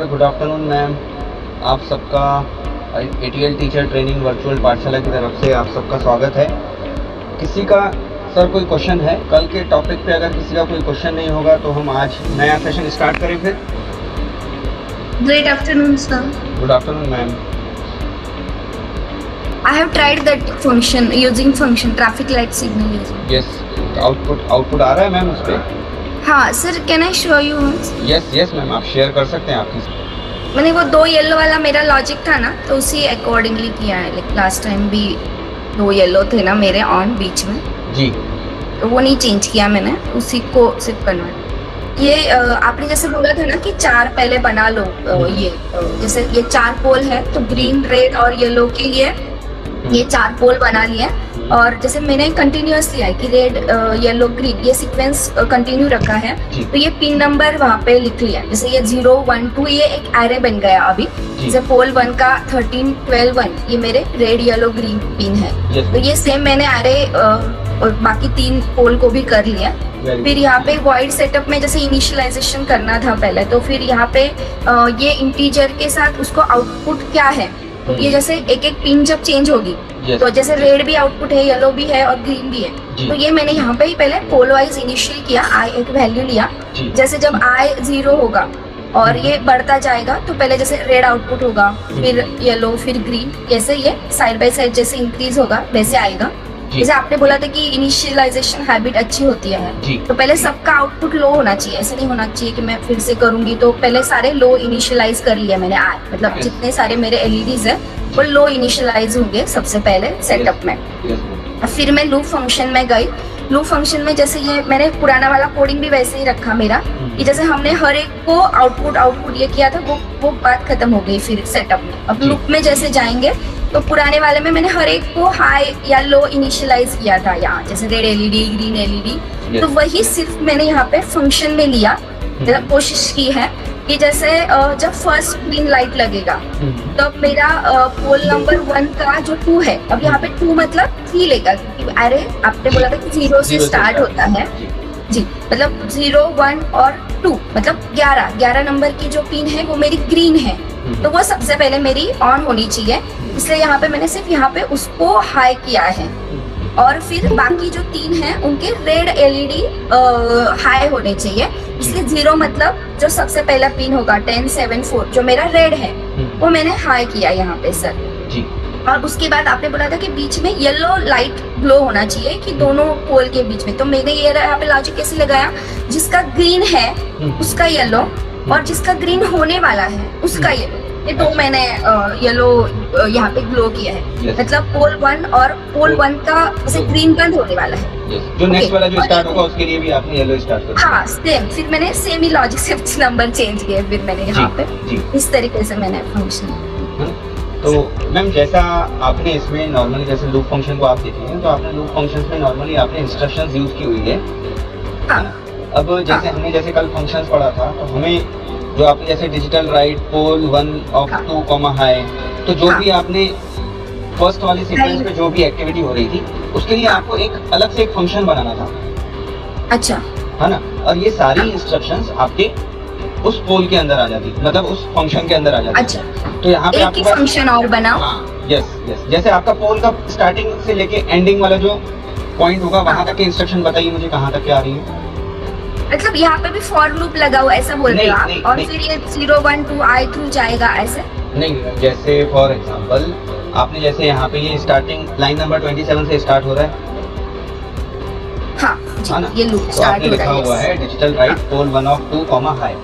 Sir, good afternoon ma'am. आप सबका ATL teacher training virtual पाठशाला की तरफ से आप सबका स्वागत है। किसी का सर कोई क्वेश्चन है? कल के टॉपिक पे अगर किसी का कोई क्वेश्चन नहीं होगा तो हम आज नया सेशन स्टार्ट करें फिर। Great afternoon, sir. Good afternoon ma'am. I have tried that function traffic light signal using. Yes, output आ रहा है मैम उस पर? हाँ sir, can I show you once? Yes ma'am, आप शेयर कर सकते हैं आपकी। मैंने वो 2 येलो वाला मेरा लॉजिक था ना, तो उसी अकॉर्डिंगली किया है। लाइक लास्ट टाइम भी 2 येलो थे ना मेरे ऑन बीच में, जी, तो वो नहीं चेंज किया मैंने, उसी को सिर्फ कन्वर्ट। ये आपने जैसे बोला था ना कि 4 पहले बना लो। जैसे ये 4 पोल है तो ग्रीन, रेड और येलो के लिए ये 4 पोल बना लिए। और जैसे मैंने कंटिन्यूअस लिया है कि रेड, येलो, ग्रीन, ये सीक्वेंस कंटिन्यू रखा है, तो ये पिन नंबर वहाँ पे लिख लिया। जैसे ये 0, 1, 2 ये एक एरे बन गया अभी। जैसे पोल 1 का 13, 12, 1 ये मेरे रेड, येलो, ग्रीन पिन है। तो ये सेम मैंने एरे और बाकी 3 पोल को भी कर लिया। फिर यहाँ पे वॉइड सेटअप में जैसे इनिशियलाइजेशन करना था पहले, तो फिर यहाँ पे ये इंटीजर के साथ उसको आउटपुट क्या है, तो ये जैसे एक एक पिन जब चेंज होगी तो जैसे रेड भी आउटपुट है, येलो भी है और ग्रीन भी है, तो ये मैंने यहाँ पे ही पहले पोल वाइज इनिशियल किया। आई एक वैल्यू लिया, जैसे जब आई 0 होगा और ये बढ़ता जाएगा तो पहले जैसे रेड आउटपुट होगा, फिर येलो, फिर ग्रीन, ऐसे ये साइड बाय साइड जैसे इंक्रीज होगा वैसे आएगा। जैसे आपने बोला था कि इनिशियलाइजेशन हैबिट अच्छी होती है, तो पहले सबका आउटपुट लो होना चाहिए। ऐसे नहीं होना चाहिए कि मैं फिर से करूंगी। तो पहले सारे लो इनिशियलाइज कर लिया मैंने। मतलब जितने सारे मेरे LEDs है वो लो इनिशियलाइज होंगे सबसे पहले सेटअप में। फिर मैं लूप फंक्शन में गई। लूप फंक्शन में जैसे ये मैंने पुराना वाला कोडिंग भी वैसे ही रखा मेरा, कि जैसे हमने हर एक को आउटपुट ये किया था, वो बात खत्म हो गई फिर सेटअप में। अब लूप में जैसे जाएंगे तो पुराने वाले में मैंने हर एक को हाई या लो इनिशियलाइज किया था। यहाँ जैसे रेड LED, ग्रीन LED, तो वही सिर्फ मैंने यहाँ पे फंक्शन में लिया। मतलब कोशिश की है कि जैसे जब फर्स्ट ग्रीन लाइट लगेगा तो मेरा पोल नंबर 1 का जो 2 है, अब यहाँ पे 2 मतलब 3 लेगा, क्योंकि अरे आपने बोला था कि 0 से स्टार्ट होता है जी। मतलब 0, 1 और 2 मतलब 11 नंबर की जो पिन है वो मेरी ग्रीन है, तो वो सबसे पहले मेरी ऑन होनी चाहिए। इसलिए यहाँ पे मैंने सिर्फ यहाँ पे उसको हाई किया है। और फिर बाकी जो 3 हैं उनके रेड LED हाई होने चाहिए। इसलिए 0 मतलब जो सबसे पहला पिन होगा 10, 7, 4 जो मेरा रेड है वो मैंने हाई किया यहाँ पे सर जी। और उसके बाद आपने बोला था कि बीच में येलो लाइट ग्लो होना चाहिए कि दोनों पोल के बीच में, तो मैंने ये यहाँ पे लॉजिक कैसे लगाया, जिसका ग्रीन है उसका येलो और जिसका ग्रीन होने वाला है उसका येलो, ये 2 मैंने येलो यहाँ पे ग्लो किया है। मतलब पोल 1 और पोल 1 का जैसे ग्रीन बंद होने वाला है, जो नेक्स्ट वाला जो स्टार्ट होगा उसके लिए भी आपने येलो स्टार्ट कर दिया। हाँ सेम, फिर मैंने सेम ही लॉजिक सिर्फ नंबर चेंज किए फिर मैंने यहाँ पे इस तरीके से मैंने फंक्शन। तो मैम जैसा आपने इसमें नॉर्मली जैसे लूप फंक्शन को आप देखेंगे तो आपने लूप फंक्शंस में नॉर्मली आपने इंस्ट्रक्शंस यूज की हुई है। अब जैसे हमने जैसे कल फंक्शंस पढ़ा था तो हमें जो आपने जैसे digital write, poll 1 of 2, high, तो जो भी आपने फर्स्ट वाली सीक्वेंस पे जो भी एक्टिविटी हो रही थी उसके लिए आपको एक अलग से एक फंक्शन बनाना था। अच्छा, है ना? और ये सारी इंस्ट्रक्शंस आपके उस पोल के अंदर आ जाती, मतलब उस फंक्शन के अंदर आ जाती। अच्छा, तो यहाँ पे आपके फंक्शन और बनाओ। यस, जैसे आपका पोल का स्टार्टिंग से लेके एंडिंग वाला जो पॉइंट होगा वहाँ तक के इंस्ट्रक्शन बताइए मुझे कहाँ तक क्या आ रही है। मतलब यहाँ पे भी फॉर लूप लगा हुआ ऐसा बोल रहे हो आप? और फिर ये 0, 1, 2 आई थ्रू जाएगा ऐसे? नहीं, जैसे फॉर एग्जांपल आपने जैसे यहाँ पे ये स्टार्टिंग लाइन नंबर 27 से स्टार्ट हो रहा है। हाँ, ये लूप स्टार्ट हो रहा है। लिखा हुआ है digital write poll 1 of 2, high,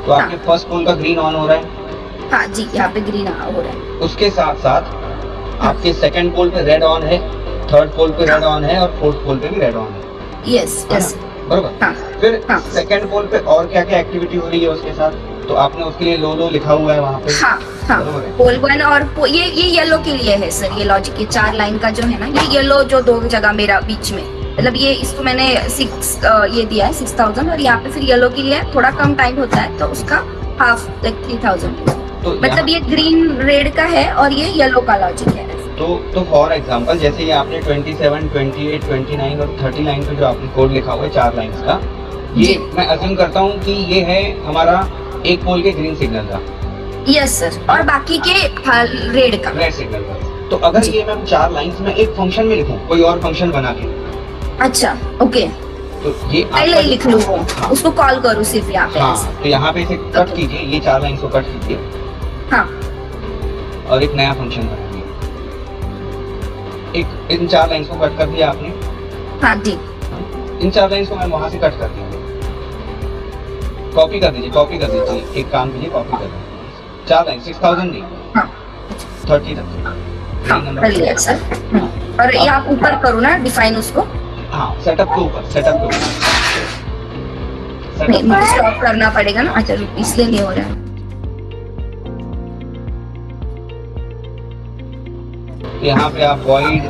तो आपके फर्स्ट पोल का ग्रीन ऑन हो रहा है। हाँ जी, यहाँ पे ग्रीन ऑन हो रहा है। उसके साथ साथ आपके सेकंड पोल पे रेड ऑन है, थर्ड पोल पे रेड ऑन है और फोर्थ पोल पे भी रेड ऑन है। यस, बरोबर। फिर सेकंड पोल पे और क्या क्या एक्टिविटी हो रही है उसके साथ, तो आपने उसके लिए लो लिखा हुआ है वहाँ पे। पोल 1 और ये येलो के लिए है सर, ये लॉजिक, ये 4 लाइन का जो है ना, ये येलो जो 2 जगह मेरा बीच में, मतलब ये इसको मैंने 6 ये दिया है 6000, और यहाँ पे फिर येलो के लिए थोड़ा कम टाइम होता है तो उसका हाफ लाइक 3000। तो मतलब ये ग्रीन रेड का है और ये येलो का लॉजिक है। तो फॉर एग्जांपल जैसे ये आपने 27, 28, 29 और 30 लाइन पे जो आपने कोड लिखा हुआ है 4 लाइन्स का, ये मैं अज्यूम करता हूँ कि ये है हमारा एक पोल के ग्रीन सिग्नल था, यस सर, और बाकी के रेड का। रेड सिग्नल था। तो अगर जी। ये मैम 4 लाइंस में एक फंक्शन में लिखूं, कोई और फंक्शन बना के, अच्छा ओके, तो ये पहले ही लिख लूँ वो, हाँ, उसको कॉल करूँ सिर्फ यहाँ पे ऐसे। हाँ, तो यहाँ पे इसे कट कीजिए, ये 4 लाइंस को कट कीजिए हाँ और एक नया फंक्शन बनाइए। एक इन 4 लाइंस को कट कर दिया आपने, हाँ जी, इन 4 लाइंस को मैं वहां से कट कर दिया, कॉपी कर दीजिए, कॉपी कर दीजिए, एक काम कीजिए, कॉपी कर दीजिए 4 लाइन 6000 नहीं, हाँ 30 तक। हाँ कर लिया सर। और ये आप ऊपर करो ना डिफाइन उसको, हाँ, सेटअप के ऊपर, सेटअप के ऊपर, नहीं सेटअप मुझे स्टॉप करना पड़ेगा ना, अच्छा इसलिए नहीं हो रहा है। यहाँ पे आप वॉइड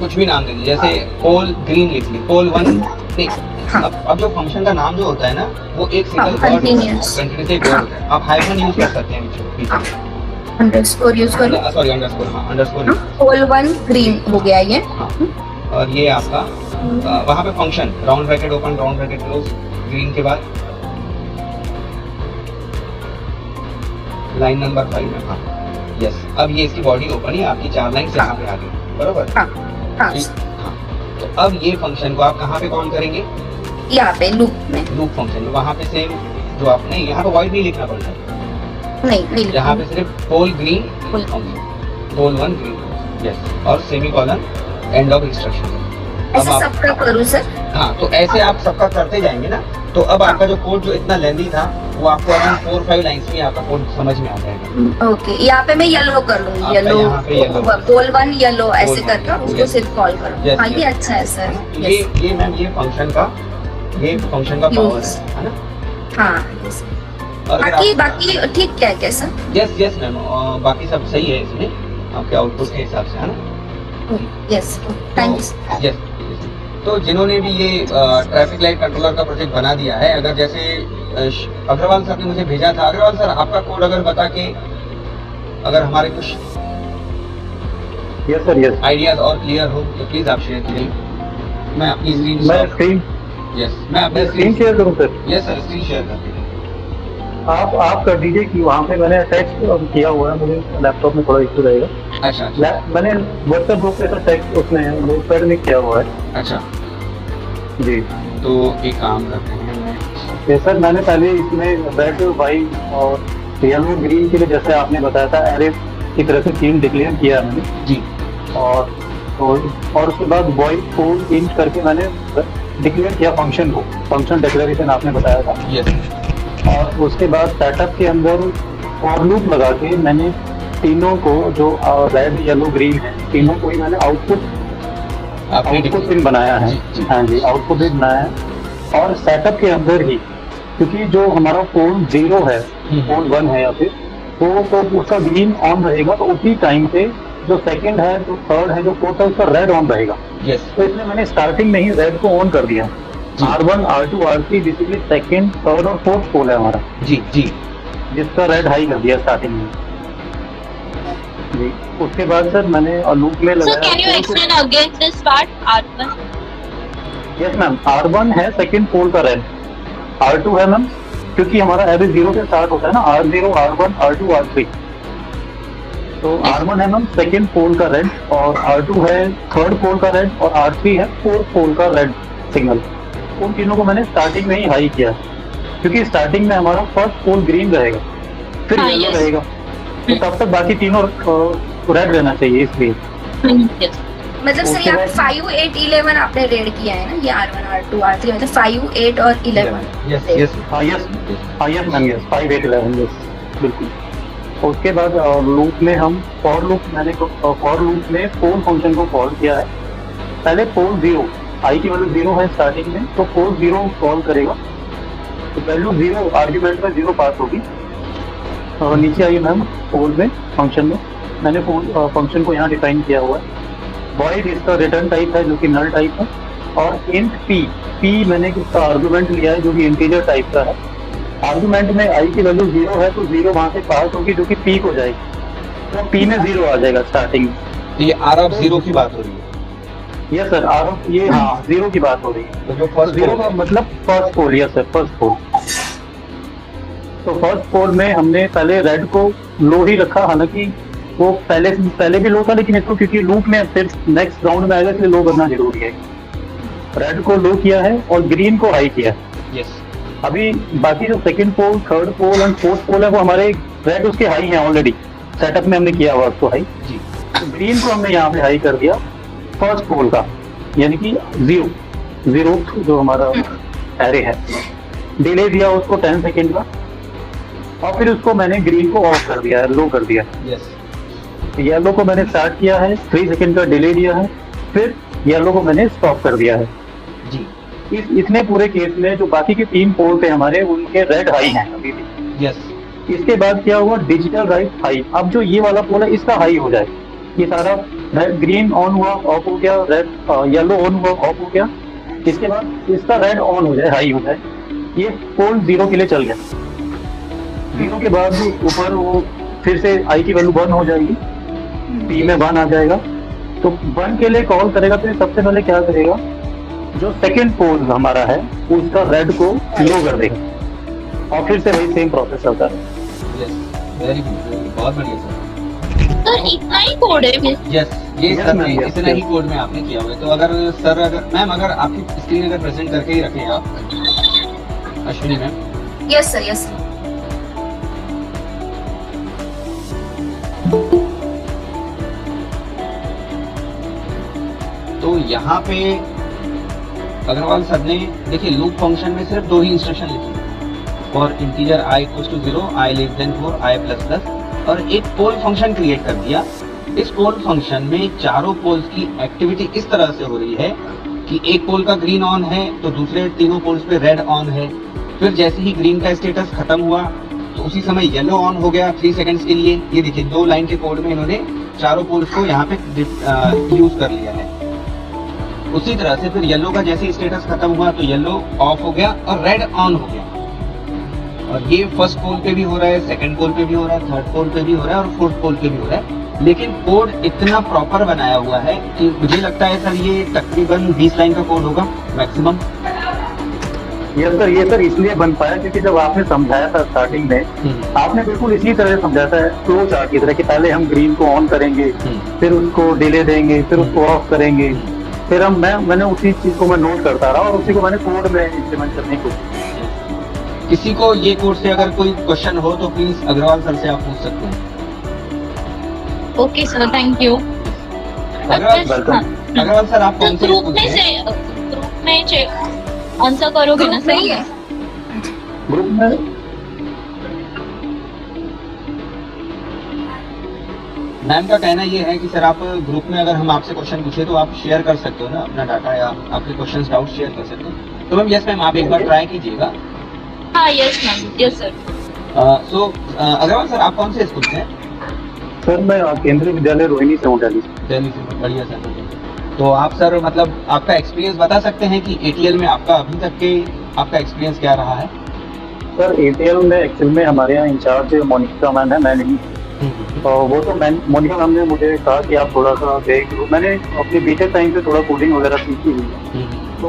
कुछ भी नाम दे दीजिए, जैसे पोल ग्रीन लिख ली, पोल 1 नहीं। हाँ। अब जो फंक्शन का नाम जो होता है ना, वो एक हाँ, सिंगल वर्ड continuous। कंटिन्यूस एक वर्ड होता है। आप हाइफन यूज कर सकते हैं पीछे, अंडरस्कोर यूज करो। सॉरी अंडरस्कोर, हाँ अंडरस्कोर। पोल 1 ग्रीन हो गया ये। हाँ, और ये आपका वहाँ पे function round bracket open, round bracket close, green के बाद लाइन नंबर 5 में, हाँ यस। अब ये इसकी बॉडी ओपन है, आपकी 4 लाइन यहाँ पे आ गई, बरोबर। हाँ हाँ हाँ, तो अब ये फंक्शन को आप कहाँ पे कॉल करेंगे, यहाँ पे लूप में। लूप फंक्शन, वहाँ पे सेम जो आपने यहाँ पे वॉइड नहीं लिखना पड़ता, नहीं यहाँ पे सिर्फ पोल ग्रीन, पोल पोल 1 ग्रीन, यस, और semi colon end of instruction. ऐसे सबका करूँ सर? हाँ, तो ऐसे आप सबका करते जाएंगे ना, तो अब आपका जो कोड जो इतना लेंदी था, वो आपको अराउंड 4-5 लाइंस में आपका कोड समझ में आ जाएगा। ओके, यहाँ पे मैं येलो कर लूँगी, आप येलो यहाँ पे yellow। पोल 1 येलो ऐसे Pole करके one, उसको yes। सिर्फ कॉल करो। Yes, हाँ yes। ये अच्छा है सर। तो ये मैम ये फंक्शन का पावर Use। है ना। हाँ और अगर बाकी आप- बाकी ठीक क्या है कैसा? यस मैम, बाकी सब सही है इसमें आपके आउटपुट के हिसाब से, है ना। Yes thank you. यस, तो जिन्होंने भी ये ट्रैफिक लाइट कंट्रोलर का प्रोजेक्ट बना दिया है, अगर जैसे अग्रवाल सर ने मुझे भेजा था, अग्रवाल सर आपका कोड अगर बता के अगर हमारे कुछ यस सर, यस। आइडियाज और क्लियर हो तो प्लीज आप शेयर कीजिए। मैं अपनी मैं स्क्रीन मैं अपनी स्क्रीन शेयर करूँ sir? Yes sir, screen share कर दीजिए। आप कर दीजिए कि वहाँ पे मैंने टेक्स्ट किया हुआ है, मुझे लैपटॉप में थोड़ा इशू रहेगा। अच्छा मैंने व्हाट्सएप ग्रुप पे टेक्स्ट उसमें नोटपैड में किया हुआ है। अच्छा, जी तो एक काम करते हैं, ये सर मैंने पहले इसमें रेड वाइट और येलो ग्रीन के लिए जैसे आपने बताया था एरे की तरह से 3 डिक्लेयर किया है मैंने जी और उसके बाद वॉइड पोल इंट करके मैंने डिक्लेयर किया फंक्शन को, फंक्शन डिक्लेरेशन आपने बताया था। यस, और उसके बाद सेटअप के अंदर फॉर लूप लगा के मैंने तीनों को जो रेड येलो ग्रीन है तीनों को ही मैंने आउटपुट पिन बनाया है। जी। हाँ जी, आउटपुट पिन बनाया है। और सेटअप के अंदर ही क्योंकि जो हमारा पोल 0 है, पोल 1 है या फिर तो उसका ग्रीन ऑन रहेगा, तो उसी टाइम पे जो सेकंड है, जो थर्ड है, जो फोर्थ है, उसका रेड ऑन रहेगा। यस, तो इसलिए मैंने स्टार्टिंग में ही रेड को ऑन कर दिया। R1, R2, R3 basically second, third और फोर्थ पोल है हमारा, जी जिसका रेड हाई कर दिया स्टार्टिंग में। जी, उसके बाद सर मैंने लूप में So लगाया। can you explain again this part R1? Yes ma'am, R1 है सेकंड पोल का रेड, R2 है मैम क्योंकि हमारा एवरेज 0 से स्टार्ट होता है ना, R0, R1, R2, R3। तो R1 है मैम सेकंड पोल का रेड, और R2 है थर्ड पोल का रेड, और R3 है फोर्थ पोल का रेड सिग्नल। उन तीनों को मैंने स्टार्टिंग में ही हाई किया क्योंकि स्टार्टिंग में हमारा फर्स्ट पोल ग्रीन रहेगा, फिर हाँ, येलो yes। रहेगा, तो तब तक बाकी तीनों रेड रहना चाहिए इसलिए। Yes. मतलब सर उसके यहाँ बाद- 5, 8, 11 आपने रेड किया है ना, ये R1, R2, R3 मतलब 5, 8 और 11। यस हाँ यस मैम, यस 5, 8, 11 यस बिल्कुल। उसके बाद लूप में हम फॉर लूप में पोल फंक्शन को कॉल किया है। पहले पोल 0 आई की वैल्यू 0 है स्टार्टिंग में, तो पोल 0 कॉल करेगा, तो वैल्यू 0 आर्ग्यूमेंट में 0 पास होगी। और नीचे आइए मैम पोल में फंक्शन में मैंने पोल फंक्शन को यहाँ डिफाइन किया हुआ है। वॉइड इसका रिटर्न टाइप है जो कि नल टाइप है, और इंट पी मैंने इसका आर्गुमेंट लिया है जो कि इंटीजर टाइप का है। आर्गुमेंट में आई की वैल्यू 0 है तो 0 वहाँ से पास होगी जो कि पी को जाएगी, तो पी में 0 आ जाएगा स्टार्टिंग में। ये R0 की बात हो रही है, यस सर, ये हाँ 0 की बात हो रही है। तो जो तो फर्स्ट 0 का मतलब first pole, yes sir first pole. तो फर्स्ट पोल में हमने पहले रेड को लो ही रखा, हालांकि वो पहले भी लो था, लेकिन इसको क्योंकि लूप में फिर नेक्स्ट राउंड में आएगा इसलिए लो करना जरूरी है। रेड को लो किया है और ग्रीन को हाई किया है। यस अभी बाकी जो second pole, third pole and fourth pole है वो हमारे रेड उसके हाई है ऑलरेडी, सेटअप में हमने किया हुआ उसको हाई। जी ग्रीन को हमने यहाँ पे हाई कर दिया फर्स्ट पोल का, यानी कि जीरो जो हमारा एरे है, डिले दिया उसको 10 सेकेंड का, और फिर उसको मैंने ग्रीन को ऑफ कर दिया है, लो कर दिया। यस येलो को मैंने स्टार्ट किया है, 3 सेकेंड का डिले दिया है, फिर येलो को मैंने स्टॉप कर दिया है। जी इतने पूरे केस में जो बाकी के 3 पोल थे हमारे, उनके रेड हाई हैं अभी भी। यस इसके बाद क्या हुआ, डिजिटल राइट हाई। अब जो ये वाला पोल है इसका हाई हो जाए, ये सारा रेड ग्रीन ऑन हुआ ऑफ हो गया, रेड येलो ऑन हुआ ऑफ हो गया, इसके बाद इसका रेड ऑन हो जाए, हाई हो जाए, ये पोल 0 के लिए चल गया। 0 के बाद ऊपर वो फिर से आई की वैल्यू 1 हो जाएगी, पी में 1 आ जाएगा। तो 1 के लिए कॉल करेगा तो ये सबसे पहले क्या करेगा, जो सेकंड पोल हमारा है उसका रेड को लो कर देगा, और फिर से वही सेम प्रोसेस चलता है। यस वेरी गुड, बहुत बढ़िया सर। सर इतना ही कोड है मिस? यस ये Yes, सर ma'am, yes, इतना ही yes. कोड में आपने किया हुआ है। तो अगर सर अगर मैम अगर आपकी स्क्रीन अगर प्रेजेंट करके ही रखें आप, Ashwini ma'am. Yes sir, yes sir. तो यहाँ पे अग्रवाल सर ने देखिए लूप फंक्शन में सिर्फ 2 ही इंस्ट्रक्शन लिखी है, for integer i equals to 0, i less than 4, i plus plus, और एक पोल फंक्शन क्रिएट कर दिया। इस पोल फंक्शन में चारों पोल्स की एक्टिविटी इस तरह से हो रही है कि एक पोल का ग्रीन ऑन है तो दूसरे तीनों पोल्स पे रेड ऑन है। फिर जैसे ही ग्रीन का स्टेटस खत्म हुआ तो उसी समय येलो ऑन हो गया 3 सेकंड्स के लिए। ये देखिए 2 लाइन के कोड में इन्होंने चारों पोल्स को यहाँ पे यूज कर लिया है। उसी तरह से फिर येलो का जैसे स्टेटस खत्म हुआ तो येलो ऑफ हो गया और रेड ऑन हो गया। और ये फर्स्ट पोल पे भी हो रहा है, सेकंड पोल पे भी हो रहा है, थर्ड पोल पे भी हो रहा है और फोर्थ पोल पे भी हो रहा है। लेकिन कोड इतना प्रॉपर बनाया हुआ है कि मुझे लगता है सर ये तकरीबन 20 लाइन का कोड होगा मैक्सिमम। ये सर इसलिए बन पाया क्योंकि जब आपने समझाया था स्टार्टिंग में, आपने बिल्कुल इसी तरह समझाया था, फ्लो चार्ट की तरह, कि पहले हम ग्रीन को ऑन करेंगे, फिर उसको डिले देंगे, फिर उसको ऑफ करेंगे, फिर मैंने उसी चीज को मैं नोट करता रहा और उसी को मैंने कोड में इम्प्लीमेंट करने की कोशिश की। किसी को ये कोड से अगर कोई क्वेश्चन हो तो प्लीज अग्रवाल सर से आप पूछ सकते हैं। Okay sir, thank you. Agarwal sir आप कौन से ग्रुप स्कूल में से हैं? ग्रुप में चेक आंसर करोगे ना ग्रुप में ही सर? है। ग्रुप में मैम का कहना ये है कि सर आप ग्रुप में अगर हम आपसे क्वेश्चन पूछे तो आप शेयर कर सकते हो ना अपना डाटा, या आपके क्वेश्चंस डाउट शेयर कर सकते हो। तो मैम यस मैम आप एक बार ट्राई कीजिएगा। हाँ यस मैम, यस सर। सो अग्रवाल सर आप कौन से स्कूल से हैं? सर मैं केंद्रीय विद्यालय रोहिणी से हूँ, दिल्ली। दिल्ली से, बढ़िया सर। तो आप सर मतलब आपका एक्सपीरियंस बता सकते हैं कि एटीएल में आपका अभी तक के आपका एक्सपीरियंस क्या रहा है? सर एटीएल में एक्चुअल में हमारे यहाँ इंचार्ज मोनिका मैम है, मैं नहीं। और वो तो मोनिका मैम ने मुझे कहा कि आप थोड़ा सा देख लो। मैंने अपने बीटेक टाइम से थोड़ा कोडिंग वगैरह सीखी हुई है, तो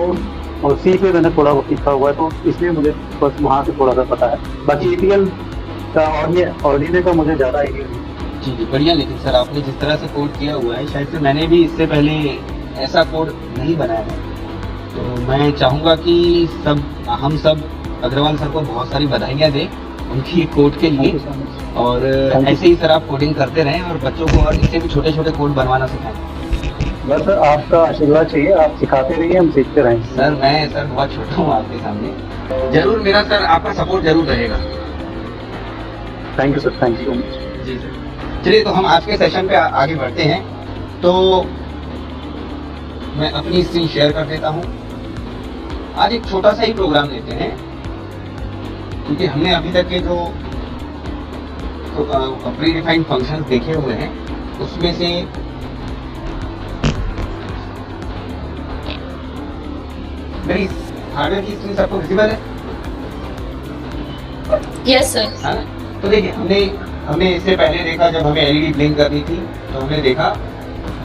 और सी पे मैंने थोड़ा वो सीखा हुआ है, तो इसलिए मुझे बस वहाँ से थोड़ा सा पता है। बाकी एटीएल का और ये ऑर्डिने का मुझे ज़्यादा आइडिया नहीं। जी जी बढ़िया। लेकिन सर आपने जिस तरह से कोड किया हुआ है, शायद से मैंने भी इससे पहले ऐसा कोड नहीं बनाया है। तो मैं चाहूँगा कि हम सब अग्रवाल सर को बहुत सारी बधाइयाँ दें उनकी कोड के लिए, और ऐसे ही सर आप कोडिंग करते रहें और बच्चों को और इससे भी छोटे छोटे कोड बनवाना सिखाएं। बस आपका आशीर्वाद चाहिए, आप सिखाते रहिए, हम सीखते रहेंगे। सर मैं सर बहुत छोटा हूँ आपके सामने, जरूर मेरा सर आपका सपोर्ट जरूर रहेगा। Thank you sir, thank you so much. जी सर। चलिए तो हम आज के सेशन पे आगे बढ़ते हैं। तो मैं अपनी स्क्रीन शेयर कर देता हूँ। आज एक छोटा सा ही प्रोग्राम लेते हैं, क्योंकि हमने अभी तक के जो प्री डिफाइंड फंक्शंस देखे हुए हैं उसमें से मेरी हार्डवेयर की स्क्रीन सबको विजिबल है? Yes sir. हाँ? तो देखिए हमने इससे पहले देखा, जब हमें एलईडी ब्लिंक करनी थी तो हमने देखा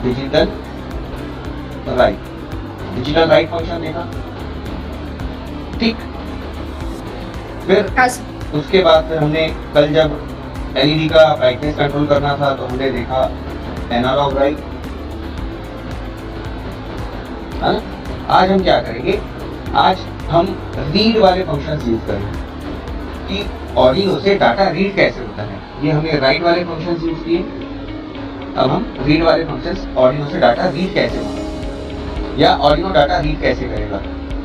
डिजिटल राइट फंक्शन देखा, ठीक। फिर हाँ सर। उसके बाद फिर हमने कल जब एलईडी का ब्राइटनेस कंट्रोल करना था तो हमने देखा एनालॉग लाइट, है ना। आज हम क्या करेंगे, आज हम रीड वाले फंक्शंस यूज करेंगे कि ऑर्डिनो से डाटा रीड कैसे होता है। ये हमने राइट वाले फंक्शंस यूज किए, अब हम रीड वाले फंक्शंस, ऑर्डिनो से डाटा रीड कैसे होगा या ऑर्डिनो डाटा रीड कैसे करेगा।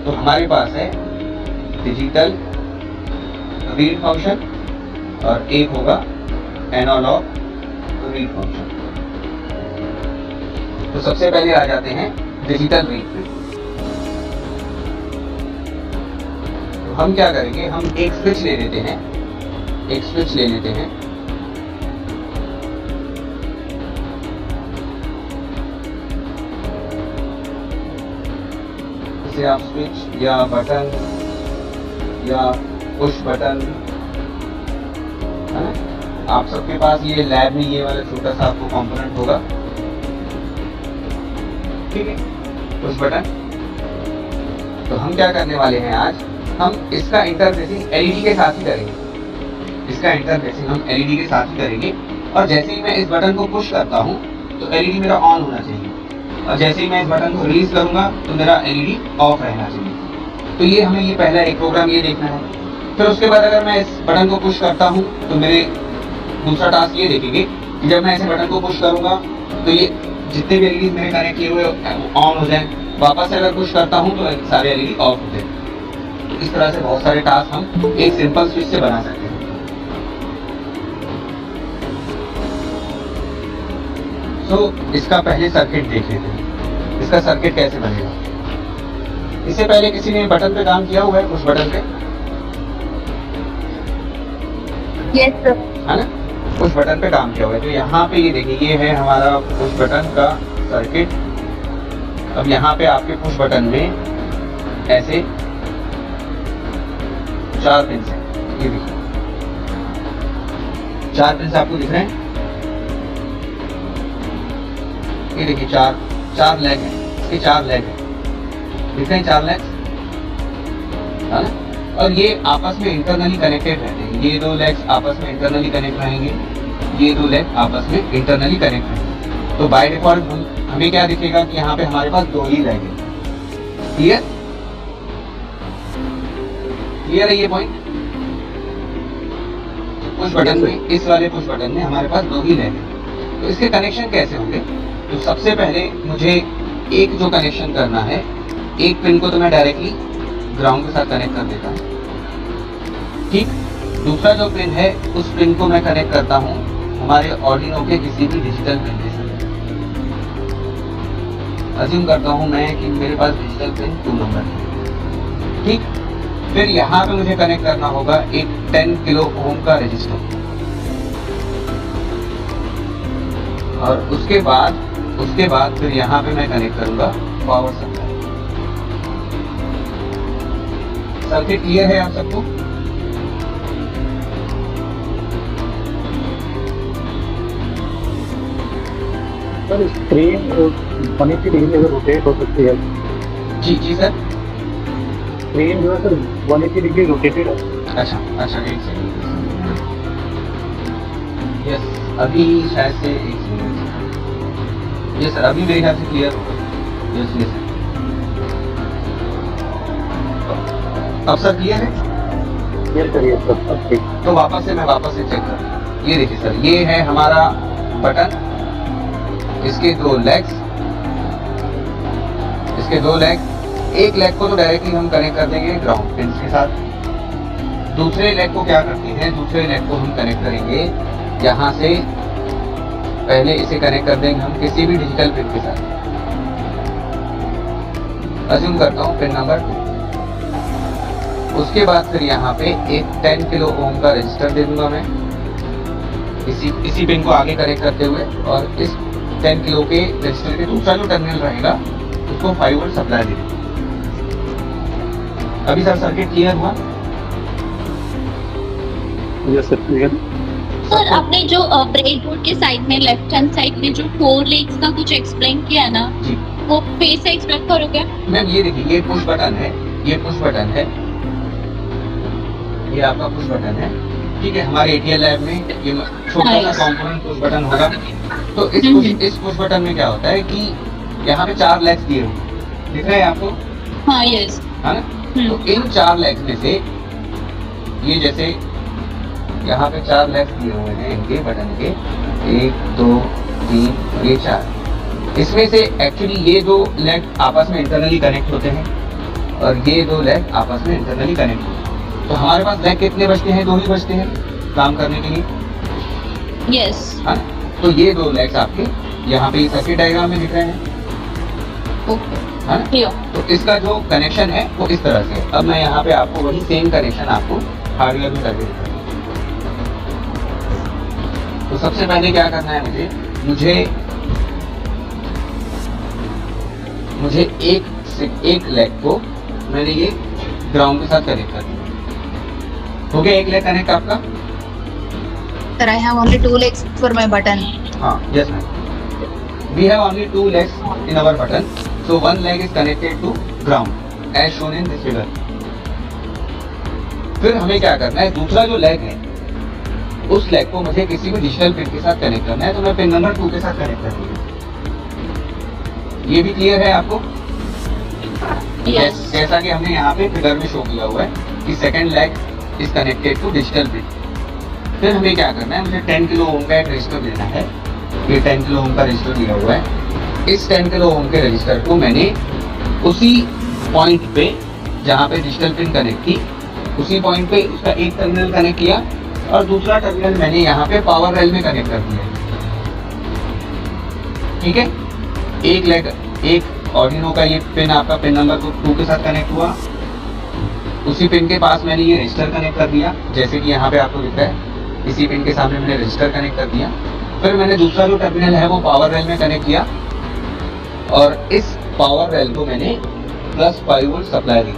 तो हमारे पास है डिजिटल रीड फंक्शन और एक होगा एनालॉग रीड फंक्शन। तो सबसे पहले आ जाते हैं डिजिटल रीड पे। तो हम क्या करेंगे, हम एक स्विच ले लेते हैं, एक स्विच ले लेते हैं, इसे आप स्विच या बटन या पुश बटन, है ना। आप सबके पास ये लैब में ये वाला छोटा सा आपको कंपोनेंट होगा, ठीक है, पुश बटन। तो हम क्या करने वाले हैं, आज हम इसका इंटरफेसिंग एलईडी के साथ ही करेंगे। इसका इंटरफेसिंग हम एलईडी के साथ ही करेंगे और जैसे ही मैं इस बटन को पुश करता हूँ तो एलईडी मेरा ऑन होना चाहिए और जैसे ही मैं इस बटन को रिलीज करूंगा तो मेरा एलईडी ऑफ रहना चाहिए। तो ये हमें ये पहला एक प्रोग्राम ये देखना है। फिर उसके बाद अगर मैं इस बटन को पुश करता हूँ तो मेरे दूसरा टास्क ये देखेंगे कि जब मैं ऐसे बटन को पुश करूंगा तो ये जितने भी एलईडी मेरे कनेक्ट किए हुए ऑन हो जाए, वापस से अगर पुश करता हूँ तो सारे एलईडी ऑफ हो जाए। तो इस तरह से बहुत सारे टास्क हम एक सिंपल स्विच से बना सकते हैं। इसका पहले सर्किट देख लेते हैं, इसका सर्किट कैसे बनेगा। इससे पहले किसी ने बटन पे काम किया हुआ है, पुश बटन पे, यस सर। है ना, पुश बटन पे काम किया हुआ है। तो यहाँ पे ये देखिए, ये है हमारा पुश बटन का सर्किट। अब यहाँ पे आपके पुश बटन में ऐसे 4 पिन है, ये देखिए 4 पिन आपको दिख रहे हैं, ये देखिए चार लेग है, इसके 4 लेग है, दिख रहे हैं 4 लेग, है ना। और ये आपस में इंटरनली कनेक्टेड रहते हैं, ये 2 लेग्स आपस में इंटरनली कनेक्ट रहेंगे, ये 2 लेग आपस में इंटरनली कनेक्ट रहेंगे। तो बाय डिफॉल्ट हमें क्या दिखेगा कि यहाँ पे हमारे पास 2 ही लेग है। क्लियर, क्लियर है ये पॉइंट। पुश बटन में, इस वाले पुश बटन में हमारे पास 2 ही लेग है। तो इसके कनेक्शन कैसे होंगे, तो सबसे पहले मुझे एक जो कनेक्शन करना है, एक पिन को तो मैं डायरेक्टली ग्राउंड के साथ कनेक्ट कर देता हूँ, ठीक। दूसरा जो पिन है उस पिन को मैं कनेक्ट करता हूँ हमारे ऑर्डिनो के किसी भी डिजिटल पिन के साथ। अज्यूम करता हूँ मैं कि मेरे पास डिजिटल पिन 2 नंबर है, ठीक। फिर यहाँ पे मुझे कनेक्ट करना होगा एक 10 किलो ओम का रेजिस्टर और उसके बाद फिर यहाँ पे मैं कनेक्ट करूंगा पावर सप्लाई। सर्किट क्लियर है आप सबको। सर स्क्रीन 180 डिग्री से रोटेट हो सकती है। जी सर, स्क्रीन जो है सर 180 डिग्री रोटेटेड है। अच्छा, एक सेकंड, यस, अभी शायद से एक सेकंड, यस सर, अभी मेरे ख्याल से क्लियर होगा। यस सर, अब सर क्लियर है। क्लियर करिए सर, अब ठीक। तो वापस से चेक कर, ये देखिए सर, ये है हमारा बटन, इसके 2 लेग्स, एक लेग को तो डायरेक्टली हम कनेक्ट कर देंगे ग्राउंड पिन के साथ। दूसरे लेग को क्या करते हैं, दूसरे लेग को हम कनेक्ट करेंगे यहाँ से, पहले इसे कनेक्ट कर देंगे हम किसी भी डिजिटल पिन के साथ। अज्यूम करता हूँ पिन नंबर 2। उसके बाद फिर यहाँ पे एक 10 किलो ओम का रजिस्टर दे दूंगा मैं, इसी पिन को आगे कनेक्ट करते हुए, और इस 10 किलो के रजिस्टर के दूसरा जो टर्मिनल रहेगा उसको 5 वोल्ट सप्लाई दे देंगे। अभी सर सर्किट क्लियर हुआ। Yes sir, clear. सर आपने जो ब्रेडबोर्ड के साइड में लेफ्ट हैंड साइड में जो 4 लेग्स का कुछ एक्सप्लेन किया ना, जी, वो फिर से एक्सप्लेन करोगे? मैम ये देखिए, ये पुश बटन है, ये ये आपका पुश बटन है, ठीक है। हमारे ATL लैब में ये छोटा सा कंपोनेंट पुश बटन होगा। तो इस पुश बटन में क्या होता है कि यहाँ पे 4 लेग्स दिए हुए दिख रहे हैं आपको, हाँ यस, है ना। तो इन 4 लेग्स में से ये जैसे यहाँ पे 4 लेग्स दिए हुए हैं इनके बटन के, 1 2 3 और ये 4। इसमें से एक्चुअली ये 2 लेग आपस में इंटरनली कनेक्ट होते हैं और ये 2 लेग आपस में इंटरनली कनेक्ट होते हैं। तो हमारे पास लेग कितने बचते हैं? 2 ही बचते हैं काम करने के लिए, यस। हाँ। तो ये 2 लेग्स आपके यहाँ पे सर्किट डायग्राम में दिख रहे हैं, ओके, है ना। तो इसका जो कनेक्शन है वो इस तरह से। अब मैं यहाँ पे आपको वही सेम कनेक्शन आपको हार्डवेयर में करके दिखाऊंगा। तो सबसे पहले क्या करना है मुझे एक लेग को मैंने ये ग्राउंड के साथ कनेक्ट कर दिया। हो गया एक लेग कनेक्ट आपका? Sir, I have only 2 legs for my button. हाँ, yes ma'am. We have only 2 legs in our button. So one leg is connected to ground as shown in this figure. फिर हमें क्या करना है, दूसरा जो leg है उस लेग को मुझे किसी भी डिजिटल पिन के साथ कनेक्ट करना है। तो मैं पिन नंबर 2 के साथ कनेक्ट करूंगा। ये भी क्लियर है आपको? Yes. जैसा कि हमने यहाँ पे फिगर में शो किया हुआ है कि second leg is connected to digital pin. फिर हमें क्या करना है, मुझे 10 किलो ओम का एक रजिस्टर लेना है। ये 10 किलो ओम का रजिस्टर दिया हुआ है। इस 10 किलो ओम के रजिस्टर को मैंने उसी पॉइंट पे जहाँ पे डिजिटल पिन कनेक्ट की, उसी पॉइंट पे उसका एक टर्मिनल कनेक्ट किया और दूसरा टर्मिनल मैंने यहाँ पे पावर रेल में कनेक्ट कर दिया। ठीक है, एक ऑर्डिनो का ये पिन आपका पिन नंबर 2 के साथ कनेक्ट हुआ। उसी पिन के पास मैंने ये रजिस्टर कनेक्ट कर दिया, जैसे कि यहाँ पे आपको दिख रहा है। इसी पिन के सामने मैंने रजिस्टर कनेक्ट कर दिया। फिर मैंने दूसरा जो टर्मिनल है वो पावर रेल में कनेक्ट किया और इस पावर रेल को मैंने +5 वोल्ट सप्लाई दी।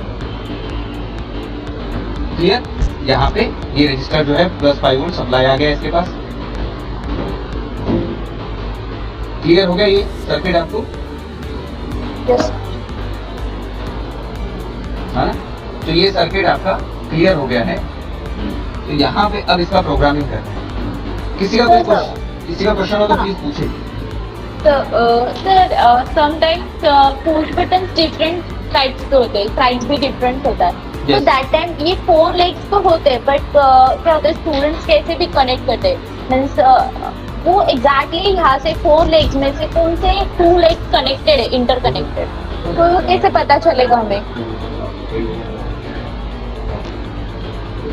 क्लियर? यहाँ पे ये रजिस्टर जो है +5 वोल्ट सप्लाई आ गया इसके पास। क्लियर हो गया ये सर्किट आपको? Yes. हाँ, तो ये सर्किट आपका क्लियर हो गया है। तो यहाँ पे अब इसका प्रोग्रामिंग करना है। किसी का क्वेश्चन हो तो प्लीज पूछे। Sir sometimes push button different types के होते हैं, साइज भी डिफरेंट होता है। तो दैट टाइम ये 4 लेग्स तो होते हैं, बट क्या होता है स्टूडेंट्स कैसे भी कनेक्ट करते हैं, मीन्स वो एग्जैक्टली यहाँ से 4 लेग्स में से कौन से 2 लेग्स कनेक्टेड है, इंटरकनेक्टेड, तो वो कैसे पता चलेगा हमें?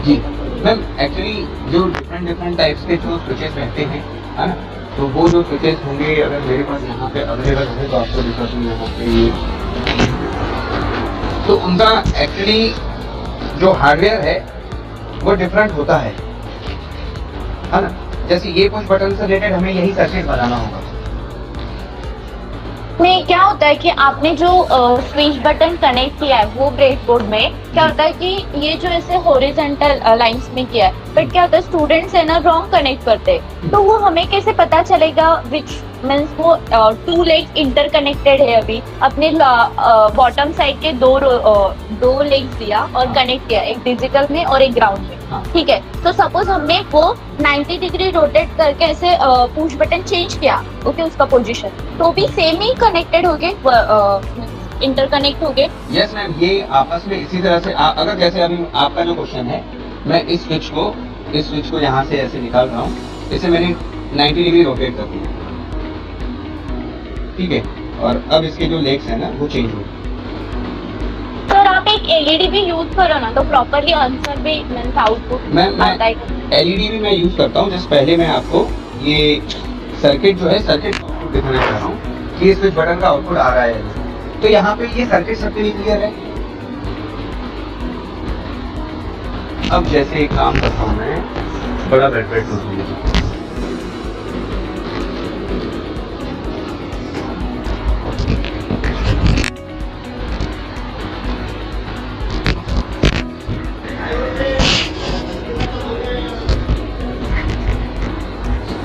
जी मैम, एक्चुअली जो डिफरेंट टाइप्स के जो स्विचेस रहते हैं, है ना, तो वो जो स्विचेस होंगे अगर मेरे पास यहाँ पे अवेलेबल होंगे तो आपको दिखा दूँ यहाँ पे ये, तो उनका एक्चुअली जो हार्डवेयर है वो डिफरेंट होता है ना। जैसे ये कुछ बटन से रिलेटेड हमें यही सर्किट बनाना होगा। में क्या होता है कि आपने जो स्विच बटन कनेक्ट किया है वो ब्रेडबोर्ड में क्या होता है कि ये जो ऐसे हॉरिजॉन्टल लाइंस में किया है, बट क्या होता है स्टूडेंट्स है ना रॉन्ग कनेक्ट करते हैं, तो वो हमें कैसे पता चलेगा विच मीन्स वो 2 लेग्स इंटरकनेक्टेड है। अभी अपने बॉटम साइड के 2 लेग्स दिया और कनेक्ट किया, एक डिजिटल में और एक ग्राउंड में, ठीक है। तो सपोज हमने वो 90 डिग्री रोटेट करके ऐसे पुश बटन चेंज किया, ओके, उसका पोजीशन, तो भी सेम ही कनेक्टेड हो गए, इंटरकनेक्ट हो गए। यस मैम, ये आपस में इसी तरह से अगर जैसे अभी आपका जो क्वेश्चन है, मैं इस स्विच को यहाँ से ऐसे निकाल रहा हूँ, इसे मैंने 90 डिग्री रोटेट कर दिया, ठीक है, और अब इसके जो लेग्स है ना वो चेंज हो गए। सर आप एक एलईडी भी यूज करो ना, तो प्रॉपरली आंसर भी मींस आउटपुट मैं एलईडी भी मैं यूज करता हूँ। जस्ट पहले मैं आपको ये सर्किट जो है सर्किट आउटपुट दिखाना चाह रहा हूँ कि स्विच बटन का आउटपुट आ रहा है। तो यहाँ पे ये सर्किट सबके लिए क्लियर है। अब जैसे एक काम करता हूँ, मैं बड़ा ब्रेडबोर्ड लूँगा,